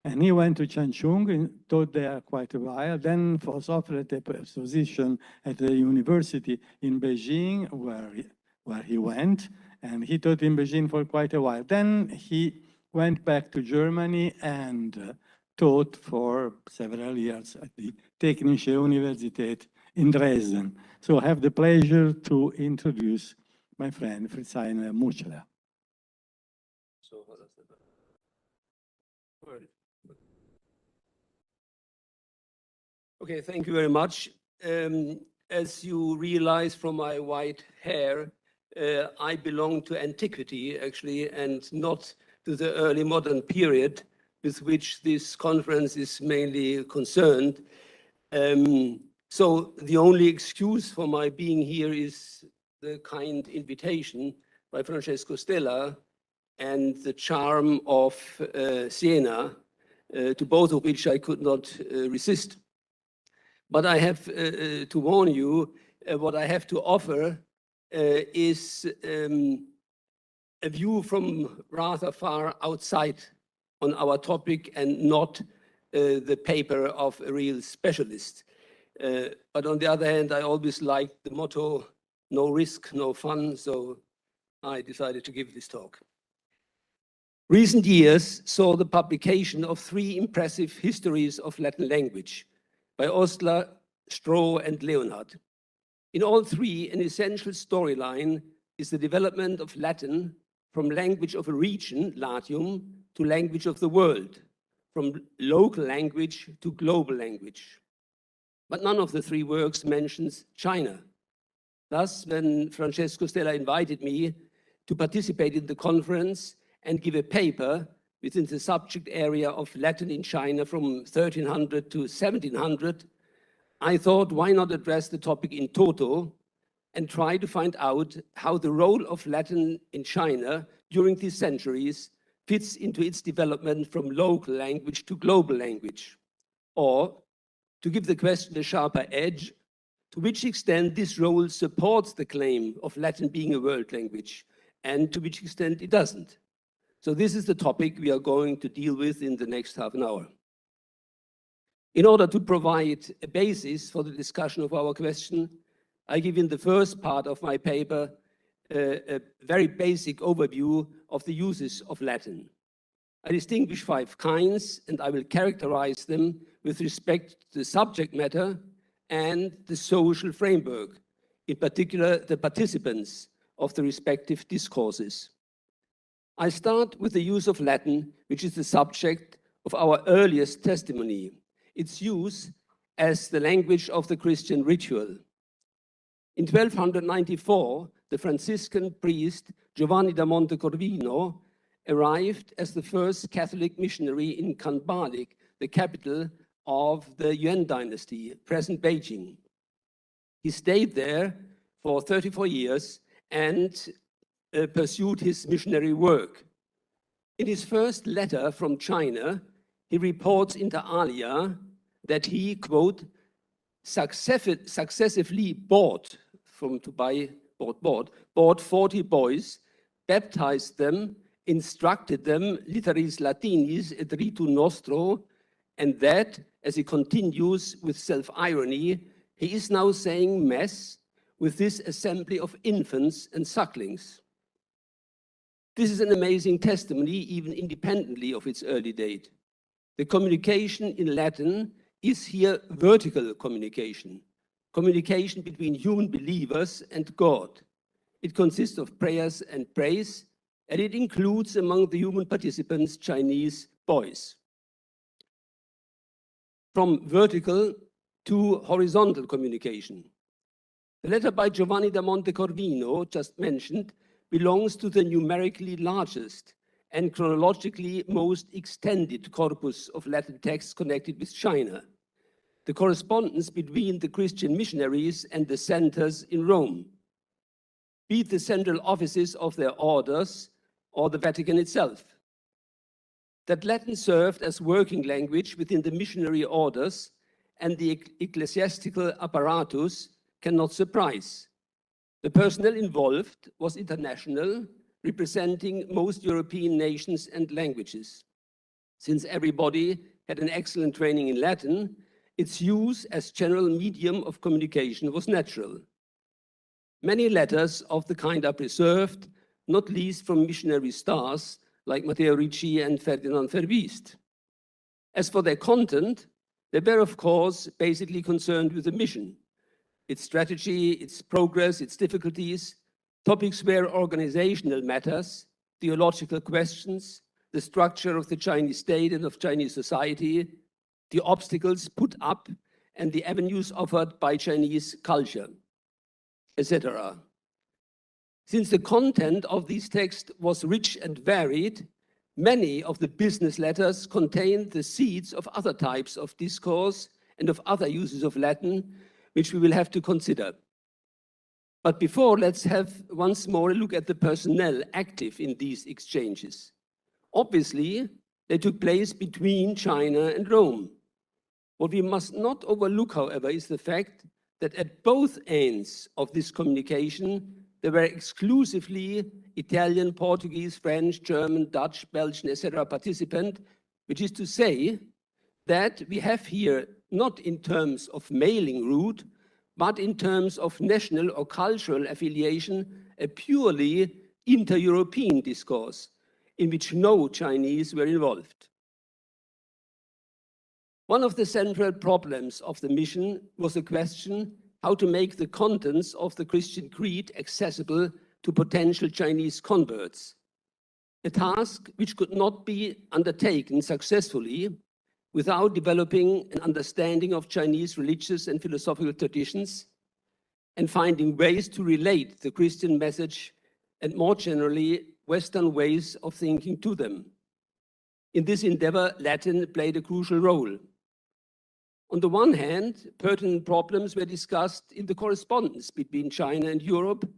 And he went to Changchun and taught there quite a while, then was offered a position at the university in Beijing, where he went, and he taught in Beijing for quite a while. Then he went back to Germany and taught for several years at the Technische Universität in Dresden. So I have the pleasure to introduce my friend Fritz-Heiner Mutschler. Okay, thank you very much. As you realize from my white hair, I belong to antiquity, actually, and not to the early modern period with which this conference is mainly concerned. So the only excuse for my being here is the kind invitation by Francesco Stella and the charm of Siena, to both of which I could not resist. But I have to warn you, what I have to offer is a view from rather far outside on our topic and not the paper of a real specialist. But on the other hand, I always liked the motto, no risk, no fun, so I decided to give this talk. Recent years saw the publication of 3 impressive histories of Latin language by Osler, Stroh, and Leonhard. In all 3, an essential storyline is the development of Latin from language of a region, Latium, to language of the world, from local language to global language. But none of the 3 works mentions China. Thus, when Francesco Stella invited me to participate in the conference and give a paper within the subject area of Latin in China from 1300 to 1700, I thought, why not address the topic in toto and try to find out how the role of Latin in China during these centuries fits into its development from local language to global language. Or, to give the question a sharper edge, to which extent this role supports the claim of Latin being a world language, and to which extent it doesn't. So this is the topic we are going to deal with in the next half an hour. In order to provide a basis for the discussion of our question, I give in the first part of my paper a very basic overview of the uses of Latin. I distinguish 5 kinds, and I will characterize them with respect to the subject matter and the social framework, in particular the participants of the respective discourses. I start with the use of Latin, which is the subject of our earliest testimony, its use as the language of the Christian ritual. In 1294, the Franciscan priest Giovanni da Montecorvino arrived as the first Catholic missionary in Kanbalik, the capital of the Yuan dynasty, present Beijing. He stayed there for 34 years and pursued his missionary work. In his first letter from China, he reports inter alia that he, quote, successively bought 40 boys, baptized them, instructed them litteris latinis et ritu nostro, and that, as he continues with self-irony, he is now saying mass with this assembly of infants and sucklings. This is an amazing testimony, even independently of its early date. The communication in Latin is here vertical communication, communication between human believers and God. It consists of prayers and praise, and it includes among the human participants Chinese boys. From vertical to horizontal communication. The letter by Giovanni da Montecorvino, just mentioned, belongs to the numerically largest and chronologically most extended corpus of Latin texts connected with China, the correspondence between the Christian missionaries and the centers in Rome, be it the central offices of their orders or the Vatican itself. That Latin served as working language within the missionary orders and the ecclesiastical apparatus cannot surprise. The personnel involved was international, representing most European nations and languages. Since everybody had an excellent training in Latin, its use as general medium of communication was natural. Many letters of the kind are preserved, not least from missionary stars like Matteo Ricci and Ferdinand Verbiest. As for their content, they were, of course, basically concerned with the mission, its strategy, its progress, its difficulties. Topics were organizational matters, theological questions, the structure of the Chinese state and of Chinese society, the obstacles put up and the avenues offered by Chinese culture, etc. Since the content of these texts was rich and varied, many of the business letters contained the seeds of other types of discourse and of other uses of Latin, which we will have to consider. But before, let's have once more a look at the personnel active in these exchanges. Obviously, they took place between China and Rome. What we must not overlook, however, is the fact that at both ends of this communication, there were exclusively Italian, Portuguese, French, German, Dutch, Belgian, etc. participant, which is to say that we have here, not in terms of mailing route, but in terms of national or cultural affiliation, a purely inter-European discourse in which no Chinese were involved. One of the central problems of the mission was the question how to make the contents of the Christian creed accessible to potential Chinese converts, a task which could not be undertaken successfully without developing an understanding of Chinese religious and philosophical traditions and finding ways to relate the Christian message and more generally Western ways of thinking to them. In this endeavor, Latin played a crucial role. On the one hand, pertinent problems were discussed in the correspondence between China and Europe,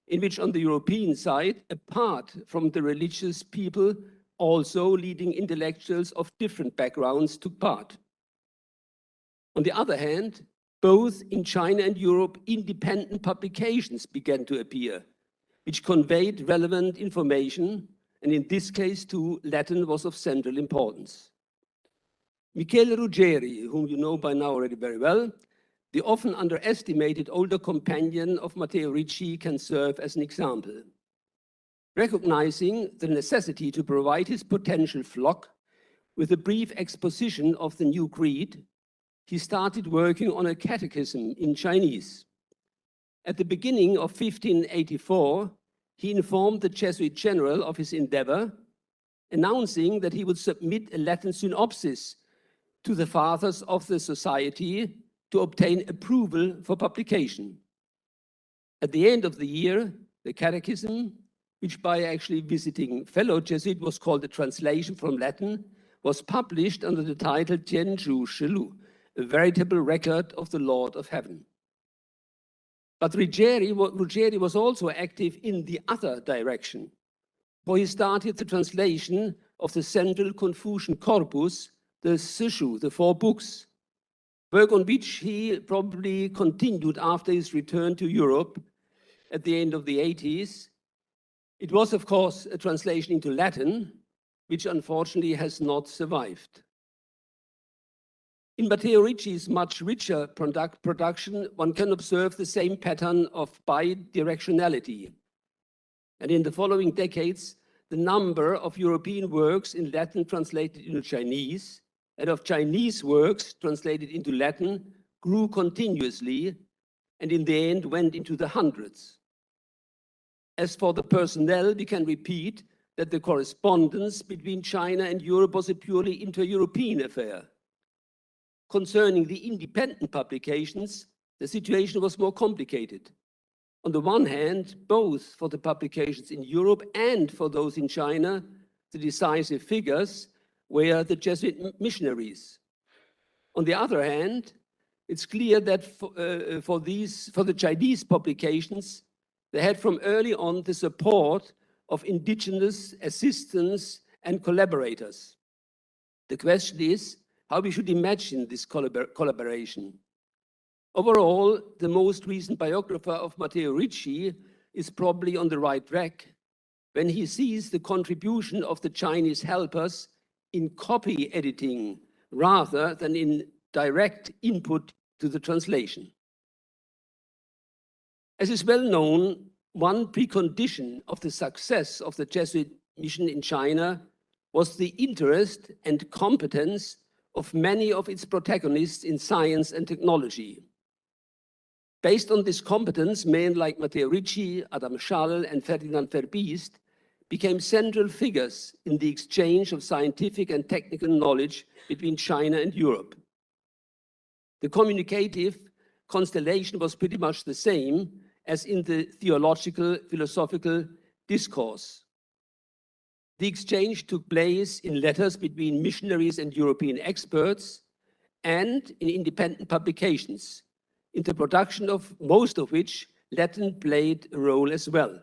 in which on the European side, apart from the religious people, also leading intellectuals of different backgrounds took part. On the other hand, both in China and Europe, independent publications began to appear, which conveyed relevant information, and in this case too, Latin was of central importance. Michele Ruggieri, whom you know by now already very well, the often underestimated older companion of Matteo Ricci, can serve as an example. Recognizing the necessity to provide his potential flock with a brief exposition of the new creed, he started working on a catechism in Chinese. At the beginning of 1584, he informed the Jesuit general of his endeavor, announcing that he would submit a Latin synopsis to the fathers of the society to obtain approval for publication. At the end of the year, the catechism, which by actually visiting fellow Jesuit was called a translation from Latin, was published under the title Tianzhu Shilu, a veritable record of the Lord of Heaven. But Ruggieri was also active in the other direction, for he started the translation of the central Confucian corpus, the Sishu, the 4 books, work on which he probably continued after his return to Europe at the end of the 80s. It was, of course, a translation into Latin, which unfortunately has not survived. In Matteo Ricci's much richer production, one can observe the same pattern of bidirectionality. And in the following decades, the number of European works in Latin translated into Chinese and of Chinese works translated into Latin grew continuously and in the end went into the hundreds. As for the personnel, we can repeat that the correspondence between China and Europe was a purely inter-European affair. Concerning the independent publications, the situation was more complicated. On the one hand, both for the publications in Europe and for those in China, the decisive figures were the Jesuit missionaries. On the other hand, it's clear that for the Chinese publications, they had from early on the support of indigenous assistants and collaborators. The question is how we should imagine this collaboration. Overall, the most recent biographer of Matteo Ricci is probably on the right track when he sees the contribution of the Chinese helpers in copy editing rather than in direct input to the translation. As is well known, one precondition of the success of the Jesuit mission in China was the interest and competence of many of its protagonists in science and technology. Based on this competence, men like Matteo Ricci, Adam Schall, and Ferdinand Verbiest became central figures in the exchange of scientific and technical knowledge between China and Europe. The communicative constellation was pretty much the same as in the theological, philosophical discourse. The exchange took place in letters between missionaries and European experts and in independent publications, in the production of most of which Latin played a role as well.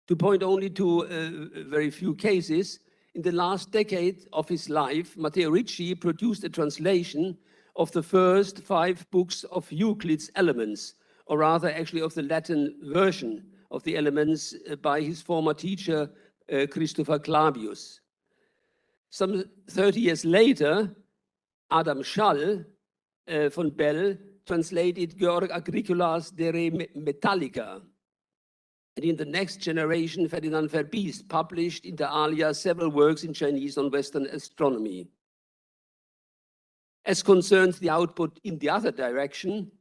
To point only to very few cases, in the last decade of his life, Matteo Ricci produced a translation of the first 5 books of Euclid's Elements, or rather actually of the Latin version of the Elements by his former teacher, Christopher Clavius. Some 30 years later, Adam Schall von Bell translated Georg Agricola's De Re Metallica. And in the next generation, Ferdinand Verbiest published inter alia several works in Chinese on Western astronomy. As concerns the output in the other direction,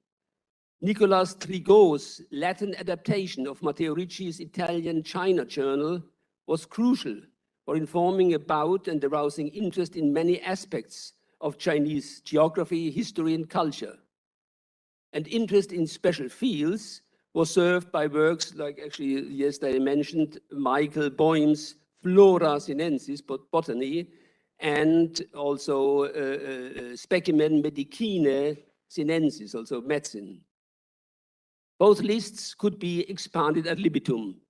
Nicolas Trigault's Latin adaptation of Matteo Ricci's Italian China journal was crucial for informing about and arousing interest in many aspects of Chinese geography, history, and culture. And interest in special fields was served by works like, actually, yesterday I mentioned Michael Boehm's Flora Sinensis, botany, and also Specimen Medicinae Sinensis, also medicine. Both lists could be expanded ad libitum.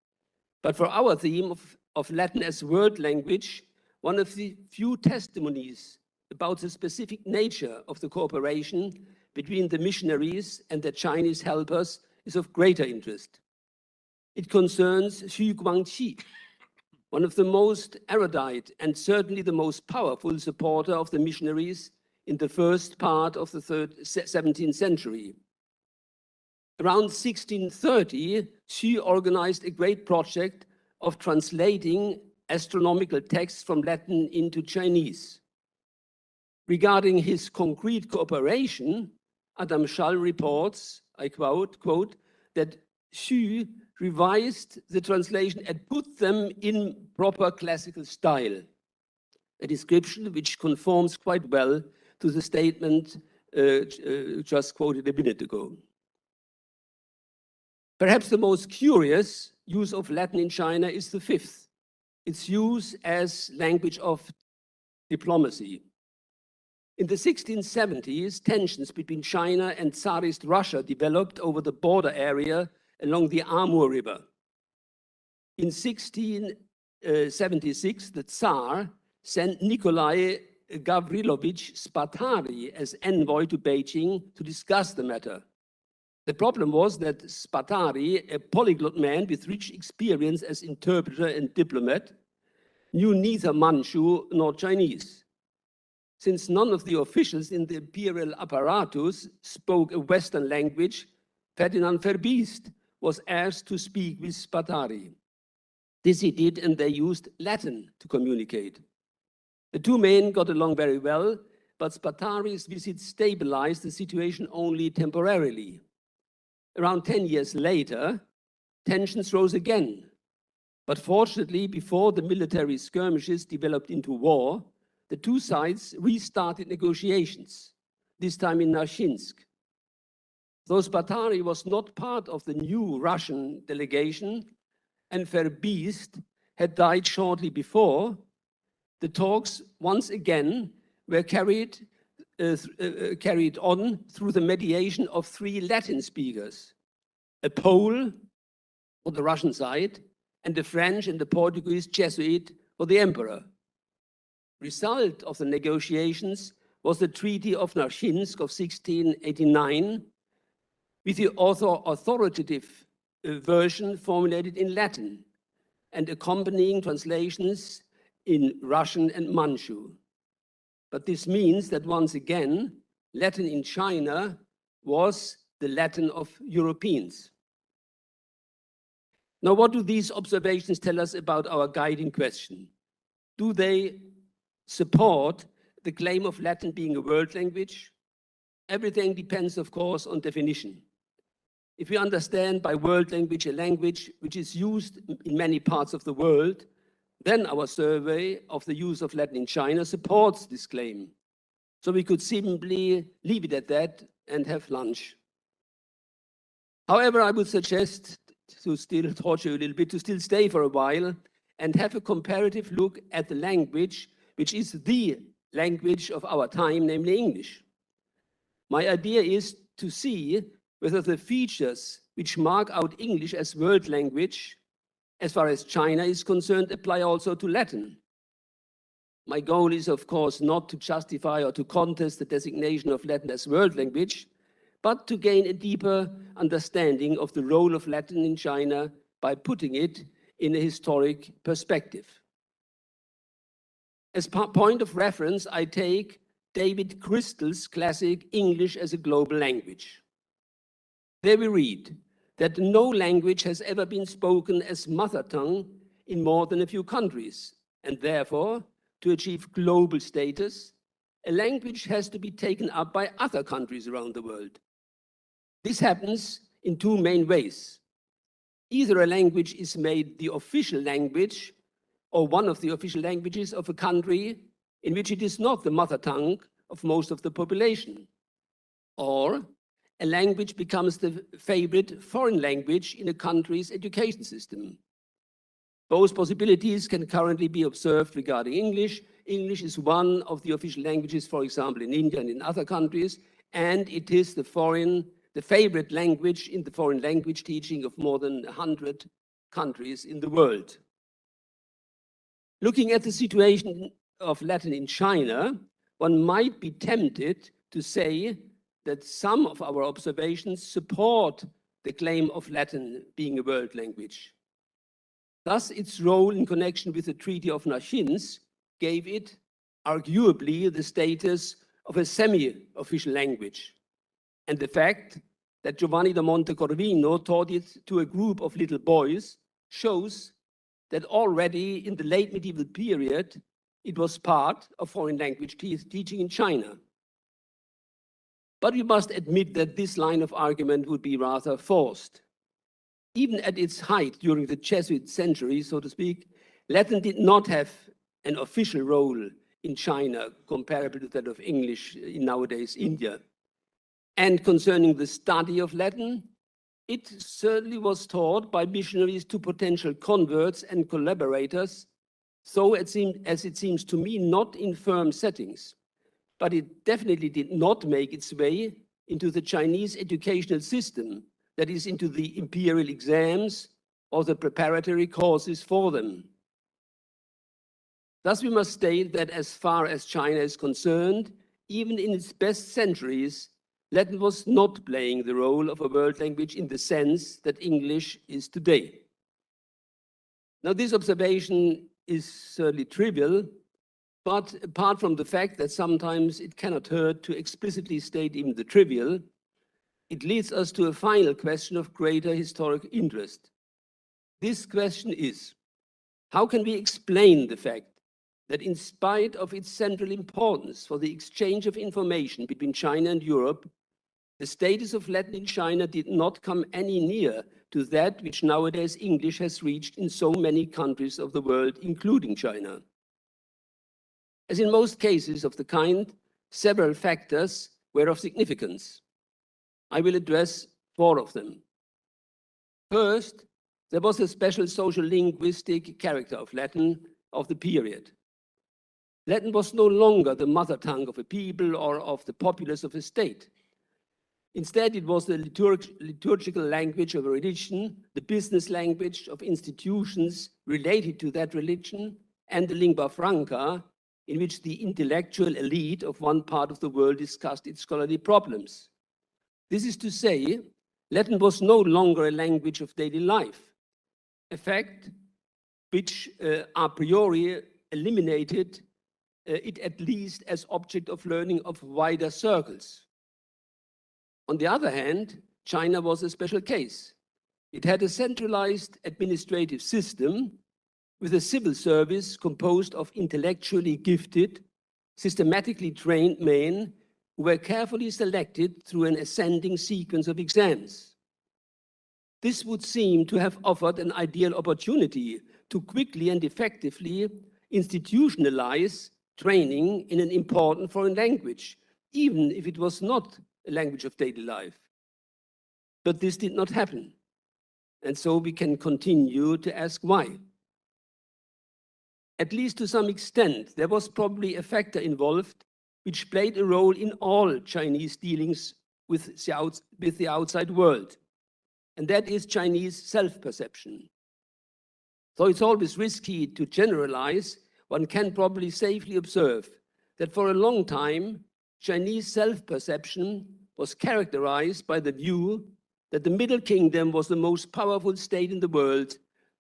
But for our theme of Latin as world language, one of the few testimonies about the specific nature of the cooperation between the missionaries and the Chinese helpers is of greater interest. It concerns Xu Guangqi, one of the most erudite and certainly the most powerful supporter of the missionaries in the first part of the 17th century. Around 1630, Xu organized a great project of translating astronomical texts from Latin into Chinese. Regarding his concrete cooperation, Adam Schall reports, I quote, that Xu revised the translation and put them in proper classical style, a description which conforms quite well to the statement just quoted a minute ago. Perhaps the most curious use of Latin in China is the 5th, its use as language of diplomacy. In the 1670s, tensions between China and Tsarist Russia developed over the border area along the Amur River. In 1676, the Tsar sent Nikolai Gavrilovich Spatari as envoy to Beijing to discuss the matter. The problem was that Spatari, a polyglot man with rich experience as interpreter and diplomat, knew neither Manchu nor Chinese. Since none of the officials in the imperial apparatus spoke a Western language, Ferdinand Verbiest was asked to speak with Spatari. This he did, and they used Latin to communicate. The two men got along very well, but Spatari's visit stabilized the situation only temporarily. Around 10 years later, tensions rose again. But fortunately, before the military skirmishes developed into war, the two sides restarted negotiations, this time in Narshinsk. Though Spatari was not part of the new Russian delegation and Verbiest had died shortly before, the talks once again were carried on through the mediation of 3 Latin speakers, a Pole for the Russian side and a French and a Portuguese Jesuit for the emperor. Result of the negotiations was the Treaty of Narshinsk of 1689, with the authoritative version formulated in Latin and accompanying translations in Russian and Manchu. But this means that once again, Latin in China was the Latin of Europeans. Now, what do these observations tell us about our guiding question? Do they support the claim of Latin being a world language? Everything depends, of course, on definition. If we understand by world language a language which is used in many parts of the world, then our survey of the use of Latin in China supports this claim. So we could simply leave it at that and have lunch. However, I would suggest to still torture you a little bit, to still stay for a while and have a comparative look at the language, which is the language of our time, namely English. My idea is to see whether the features which mark out English as world language, as far as China is concerned, apply also to Latin. My goal is, of course, not to justify or to contest the designation of Latin as world language, but to gain a deeper understanding of the role of Latin in China by putting it in a historic perspective. As point of reference, I take David Crystal's classic English as a Global Language. There we read that no language has ever been spoken as mother tongue in more than a few countries, and therefore, to achieve global status, a language has to be taken up by other countries around the world. This happens in two main ways. Either a language is made the official language or one of the official languages of a country in which it is not the mother tongue of most of the population, or a language becomes the favorite foreign language in a country's education system. Both possibilities can currently be observed regarding English. English is one of the official languages, for example, in India and in other countries, and it is the favorite language in the foreign language teaching of more than 100 countries in the world. Looking at the situation of Latin in China, one might be tempted to say that some of our observations support the claim of Latin being a world language. Thus, its role in connection with the Treaty of Nachins gave it, arguably, the status of a semi-official language. And the fact that Giovanni da Montecorvino taught it to a group of little boys shows that already in the late medieval period, it was part of foreign language teaching in China. But we must admit that this line of argument would be rather forced. Even at its height during the Jesuit century, so to speak, Latin did not have an official role in China comparable to that of English in nowadays India. And concerning the study of Latin, it certainly was taught by missionaries to potential converts and collaborators, so as it seems to me, not in firm settings. But it definitely did not make its way into the Chinese educational system, that is, into the imperial exams or the preparatory courses for them. Thus, we must state that as far as China is concerned, even in its best centuries, Latin was not playing the role of a world language in the sense that English is today. Now, this observation is certainly trivial, but apart from the fact that sometimes it cannot hurt to explicitly state even the trivial, it leads us to a final question of greater historic interest. This question is, how can we explain the fact that in spite of its central importance for the exchange of information between China and Europe, the status of Latin in China did not come any near to that which nowadays English has reached in so many countries of the world, including China? As in most cases of the kind, several factors were of significance. I will address 4 of them. First, there was a special social linguistic character of Latin of the period. Latin was no longer the mother tongue of a people or of the populace of a state. Instead, it was the liturgical language of a religion, the business language of institutions related to that religion, and the lingua franca, in which the intellectual elite of one part of the world discussed its scholarly problems. This is to say, Latin was no longer a language of daily life, a fact which a priori eliminated it at least as object of learning of wider circles. On the other hand, China was a special case. It had a centralized administrative system with a civil service composed of intellectually gifted, systematically trained men who were carefully selected through an ascending sequence of exams. This would seem to have offered an ideal opportunity to quickly and effectively institutionalize training in an important foreign language, even if it was not a language of daily life. But this did not happen. And so we can continue to ask why. At least to some extent, there was probably a factor involved which played a role in all Chinese dealings with the outside world, and that is Chinese self-perception. Though it's always risky to generalize, one can probably safely observe that for a long time, Chinese self-perception was characterized by the view that the Middle Kingdom was the most powerful state in the world,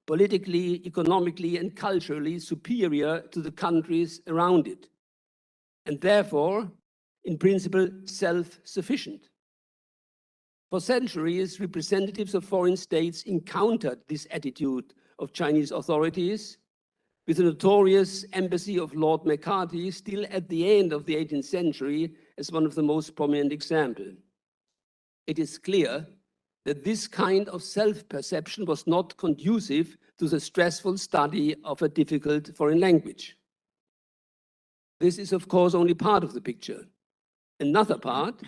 politically, economically, and culturally superior to the countries around it, and therefore, in principle, self-sufficient. For centuries, representatives of foreign states encountered this attitude of Chinese authorities, with the notorious embassy of Lord Macartney still at the end of the 18th century as one of the most prominent examples. It is clear that this kind of self-perception was not conducive to the stressful study of a difficult foreign language. This is, of course, only part of the picture. Another part,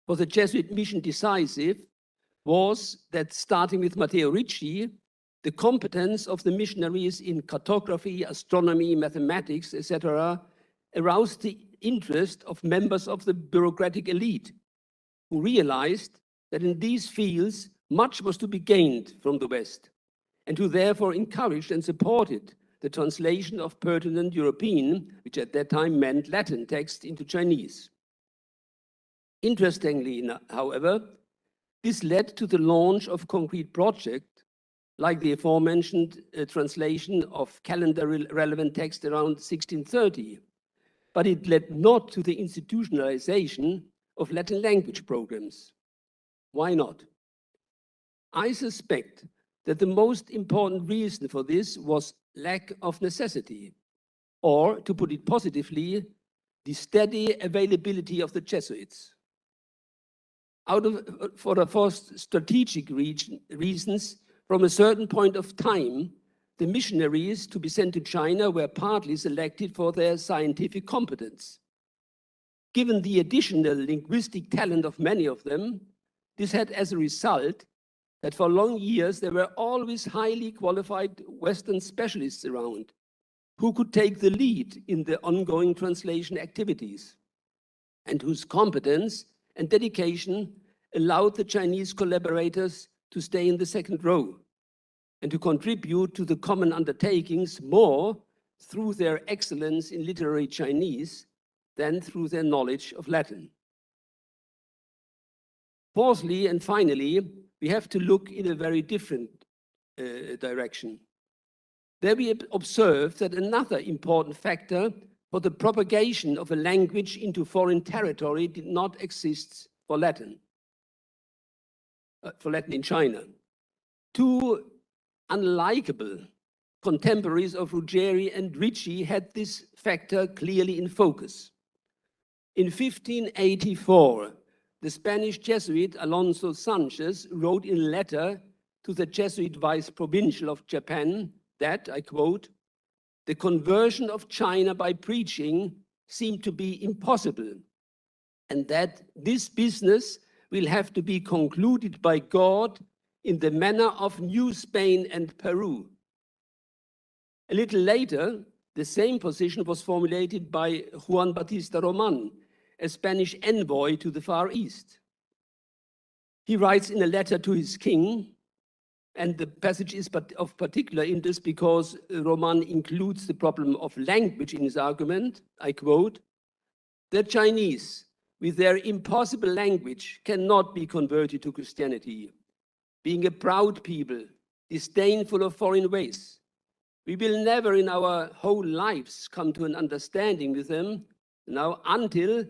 for the Jesuit mission decisive, was that starting with Matteo Ricci, the competence of the missionaries in cartography, astronomy, mathematics, etc., aroused the interest of members of the bureaucratic elite, who realized that in these fields much was to be gained from the West, and who therefore encouraged and supported the translation of pertinent European, which at that time meant Latin texts, into Chinese. Interestingly, however, this led to the launch of concrete projects like the aforementioned translation of calendar-relevant text around 1630, but it led not to the institutionalization of Latin language programs. Why not? I suspect that the most important reason for this was lack of necessity, or, to put it positively, the steady availability of the Jesuits. For the first strategic reasons, from a certain point of time, the missionaries to be sent to China were partly selected for their scientific competence. Given the additional linguistic talent of many of them, this had as a result that for long years there were always highly qualified Western specialists around who could take the lead in the ongoing translation activities and whose competence and dedication allowed the Chinese collaborators to stay in the second row and to contribute to the common undertakings more through their excellence in literary Chinese than through their knowledge of Latin. Fourthly, and finally, we have to look in a very different direction. There we observe that another important factor for the propagation of a language into foreign territory did not exist for Latin in China. Two unlikable contemporaries of Ruggieri and Ricci had this factor clearly in focus. In 1584, the Spanish Jesuit Alonso Sanchez wrote in a letter to the Jesuit Vice Provincial of Japan that, I quote, "The conversion of China by preaching seemed to be impossible, and that this business will have to be concluded by God in the manner of New Spain and Peru." A little later, the same position was formulated by Juan Bautista Roman, a Spanish envoy to the Far East. He writes in a letter to his king, and the passage is of particular interest because Roman includes the problem of language in his argument. I quote, "The Chinese, with their impossible language, cannot be converted to Christianity. Being a proud people, disdainful of foreign ways, we will never in our whole lives come to an understanding with them now until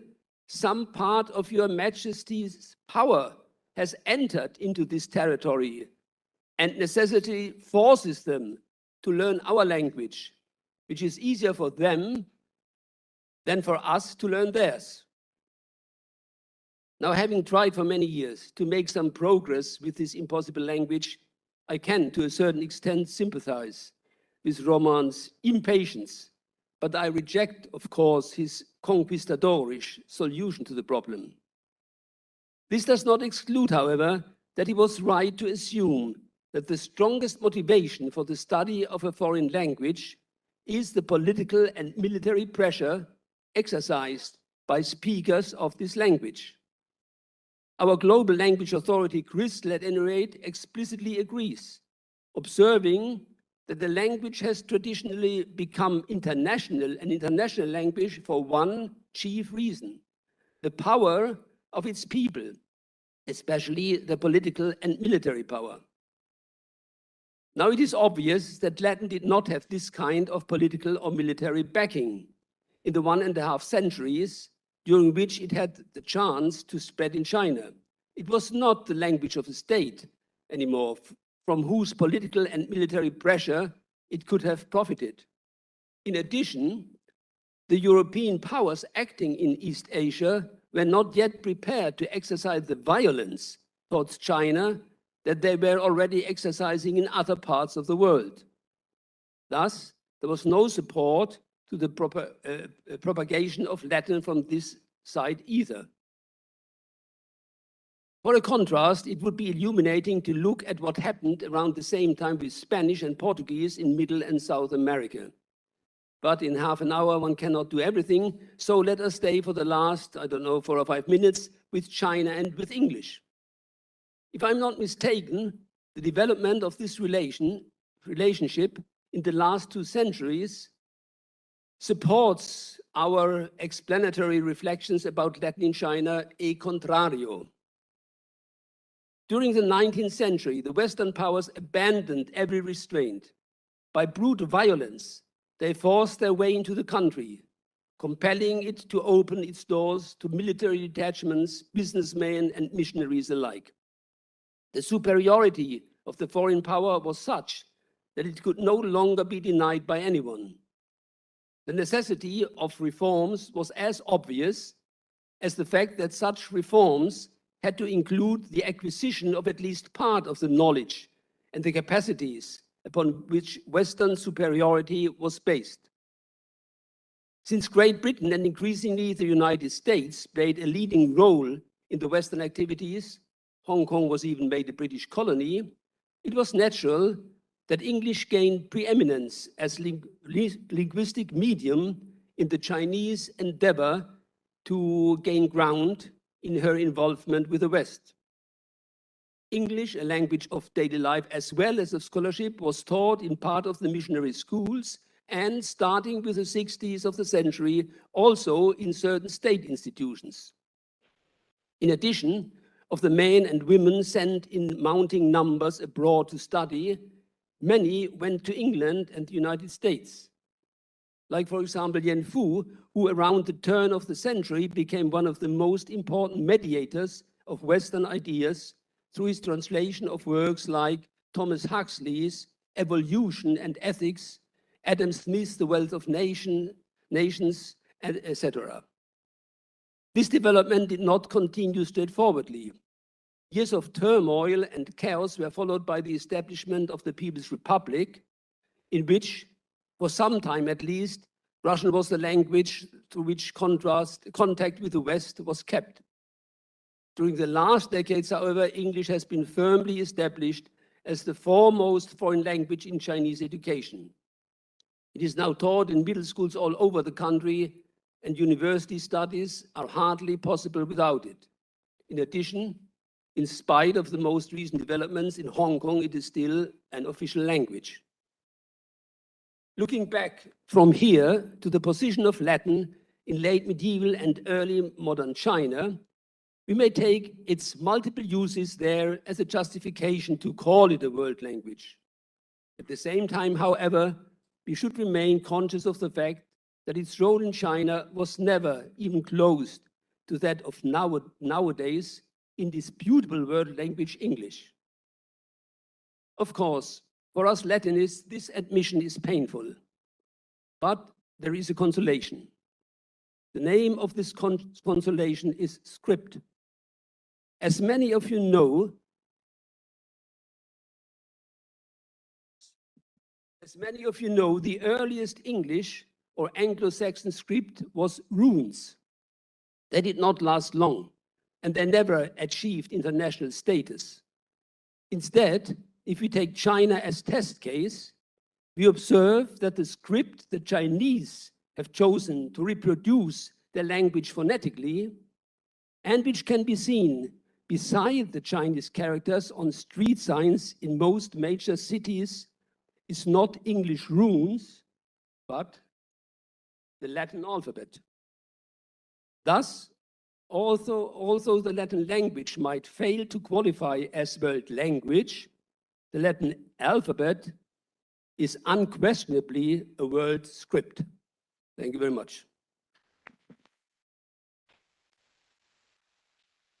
some part of your Majesty's power has entered into this territory, and necessity forces them to learn our language, which is easier for them than for us to learn theirs." Now, having tried for many years to make some progress with this impossible language, I can, to a certain extent, sympathize with Roman's impatience, but I reject, of course, his conquistadorish solution to the problem. This does not exclude, however, that he was right to assume that the strongest motivation for the study of a foreign language is the political and military pressure exercised by speakers of this language. Our global language authority, CRISL, at any rate, explicitly agrees, observing that the language has traditionally become an international language for one chief reason: the power of its people, especially the political and military power. Now it is obvious that Latin did not have this kind of political or military backing in the 1.5 centuries during which it had the chance to spread in China. It was not the language of the state anymore, from whose political and military pressure it could have profited. In addition, the European powers acting in East Asia were not yet prepared to exercise the violence towards China that they were already exercising in other parts of the world. Thus, there was no support to the propagation of Latin from this side either. For a contrast, it would be illuminating to look at what happened around the same time with Spanish and Portuguese in Middle and South America. But in half an hour, one cannot do everything, so let us stay for the last, 4 or 5 minutes with China and with English. If I'm not mistaken, the development of this relationship in the last 2 centuries supports our explanatory reflections about Latin in China e contrario. During the 19th century, the Western powers abandoned every restraint. By brute violence, they forced their way into the country, compelling it to open its doors to military detachments, businessmen, and missionaries alike. The superiority of the foreign power was such that it could no longer be denied by anyone. The necessity of reforms was as obvious as the fact that such reforms had to include the acquisition of at least part of the knowledge and the capacities upon which Western superiority was based. Since Great Britain and increasingly the United States played a leading role in the Western activities, Hong Kong was even made a British colony, it was natural that English gained preeminence as linguistic medium in the Chinese endeavor to gain ground in her involvement with the West. English, a language of daily life as well as of scholarship, was taught in part of the missionary schools and, starting with the 60s of the century, also in certain state institutions. In addition of the men and women sent in mounting numbers abroad to study, many went to England and the United States. Like, for example, Yen Fu, who around the turn of the century became one of the most important mediators of Western ideas through his translation of works like Thomas Huxley's Evolution and Ethics, Adam Smith's The Wealth of Nations, etc. This development did not continue straightforwardly. Years of turmoil and chaos were followed by the establishment of the People's Republic, in which, for some time at least, Russian was the language through which contact with the West was kept. During the last decades, however, English has been firmly established as the foremost foreign language in Chinese education. It is now taught in middle schools all over the country, and university studies are hardly possible without it. In addition, in spite of the most recent developments in Hong Kong, it is still an official language. Looking back from here to the position of Latin in late medieval and early modern China, we may take its multiple uses there as a justification to call it a world language. At the same time, however, we should remain conscious of the fact that its role in China was never even close to that of nowadays indisputable world language English. Of course, for us Latinists, this admission is painful, but there is a consolation. The name of this consolation is script. As many of you know, the earliest English or Anglo-Saxon script was runes. They did not last long, and they never achieved international status. Instead, if we take China as test case, we observe that the script the Chinese have chosen to reproduce their language phonetically, and which can be seen beside the Chinese characters on street signs in most major cities, is not English runes, but the Latin alphabet. Thus, although the Latin language might fail to qualify as world language, the Latin alphabet is unquestionably a world script. Thank you very much.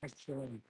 Excellent.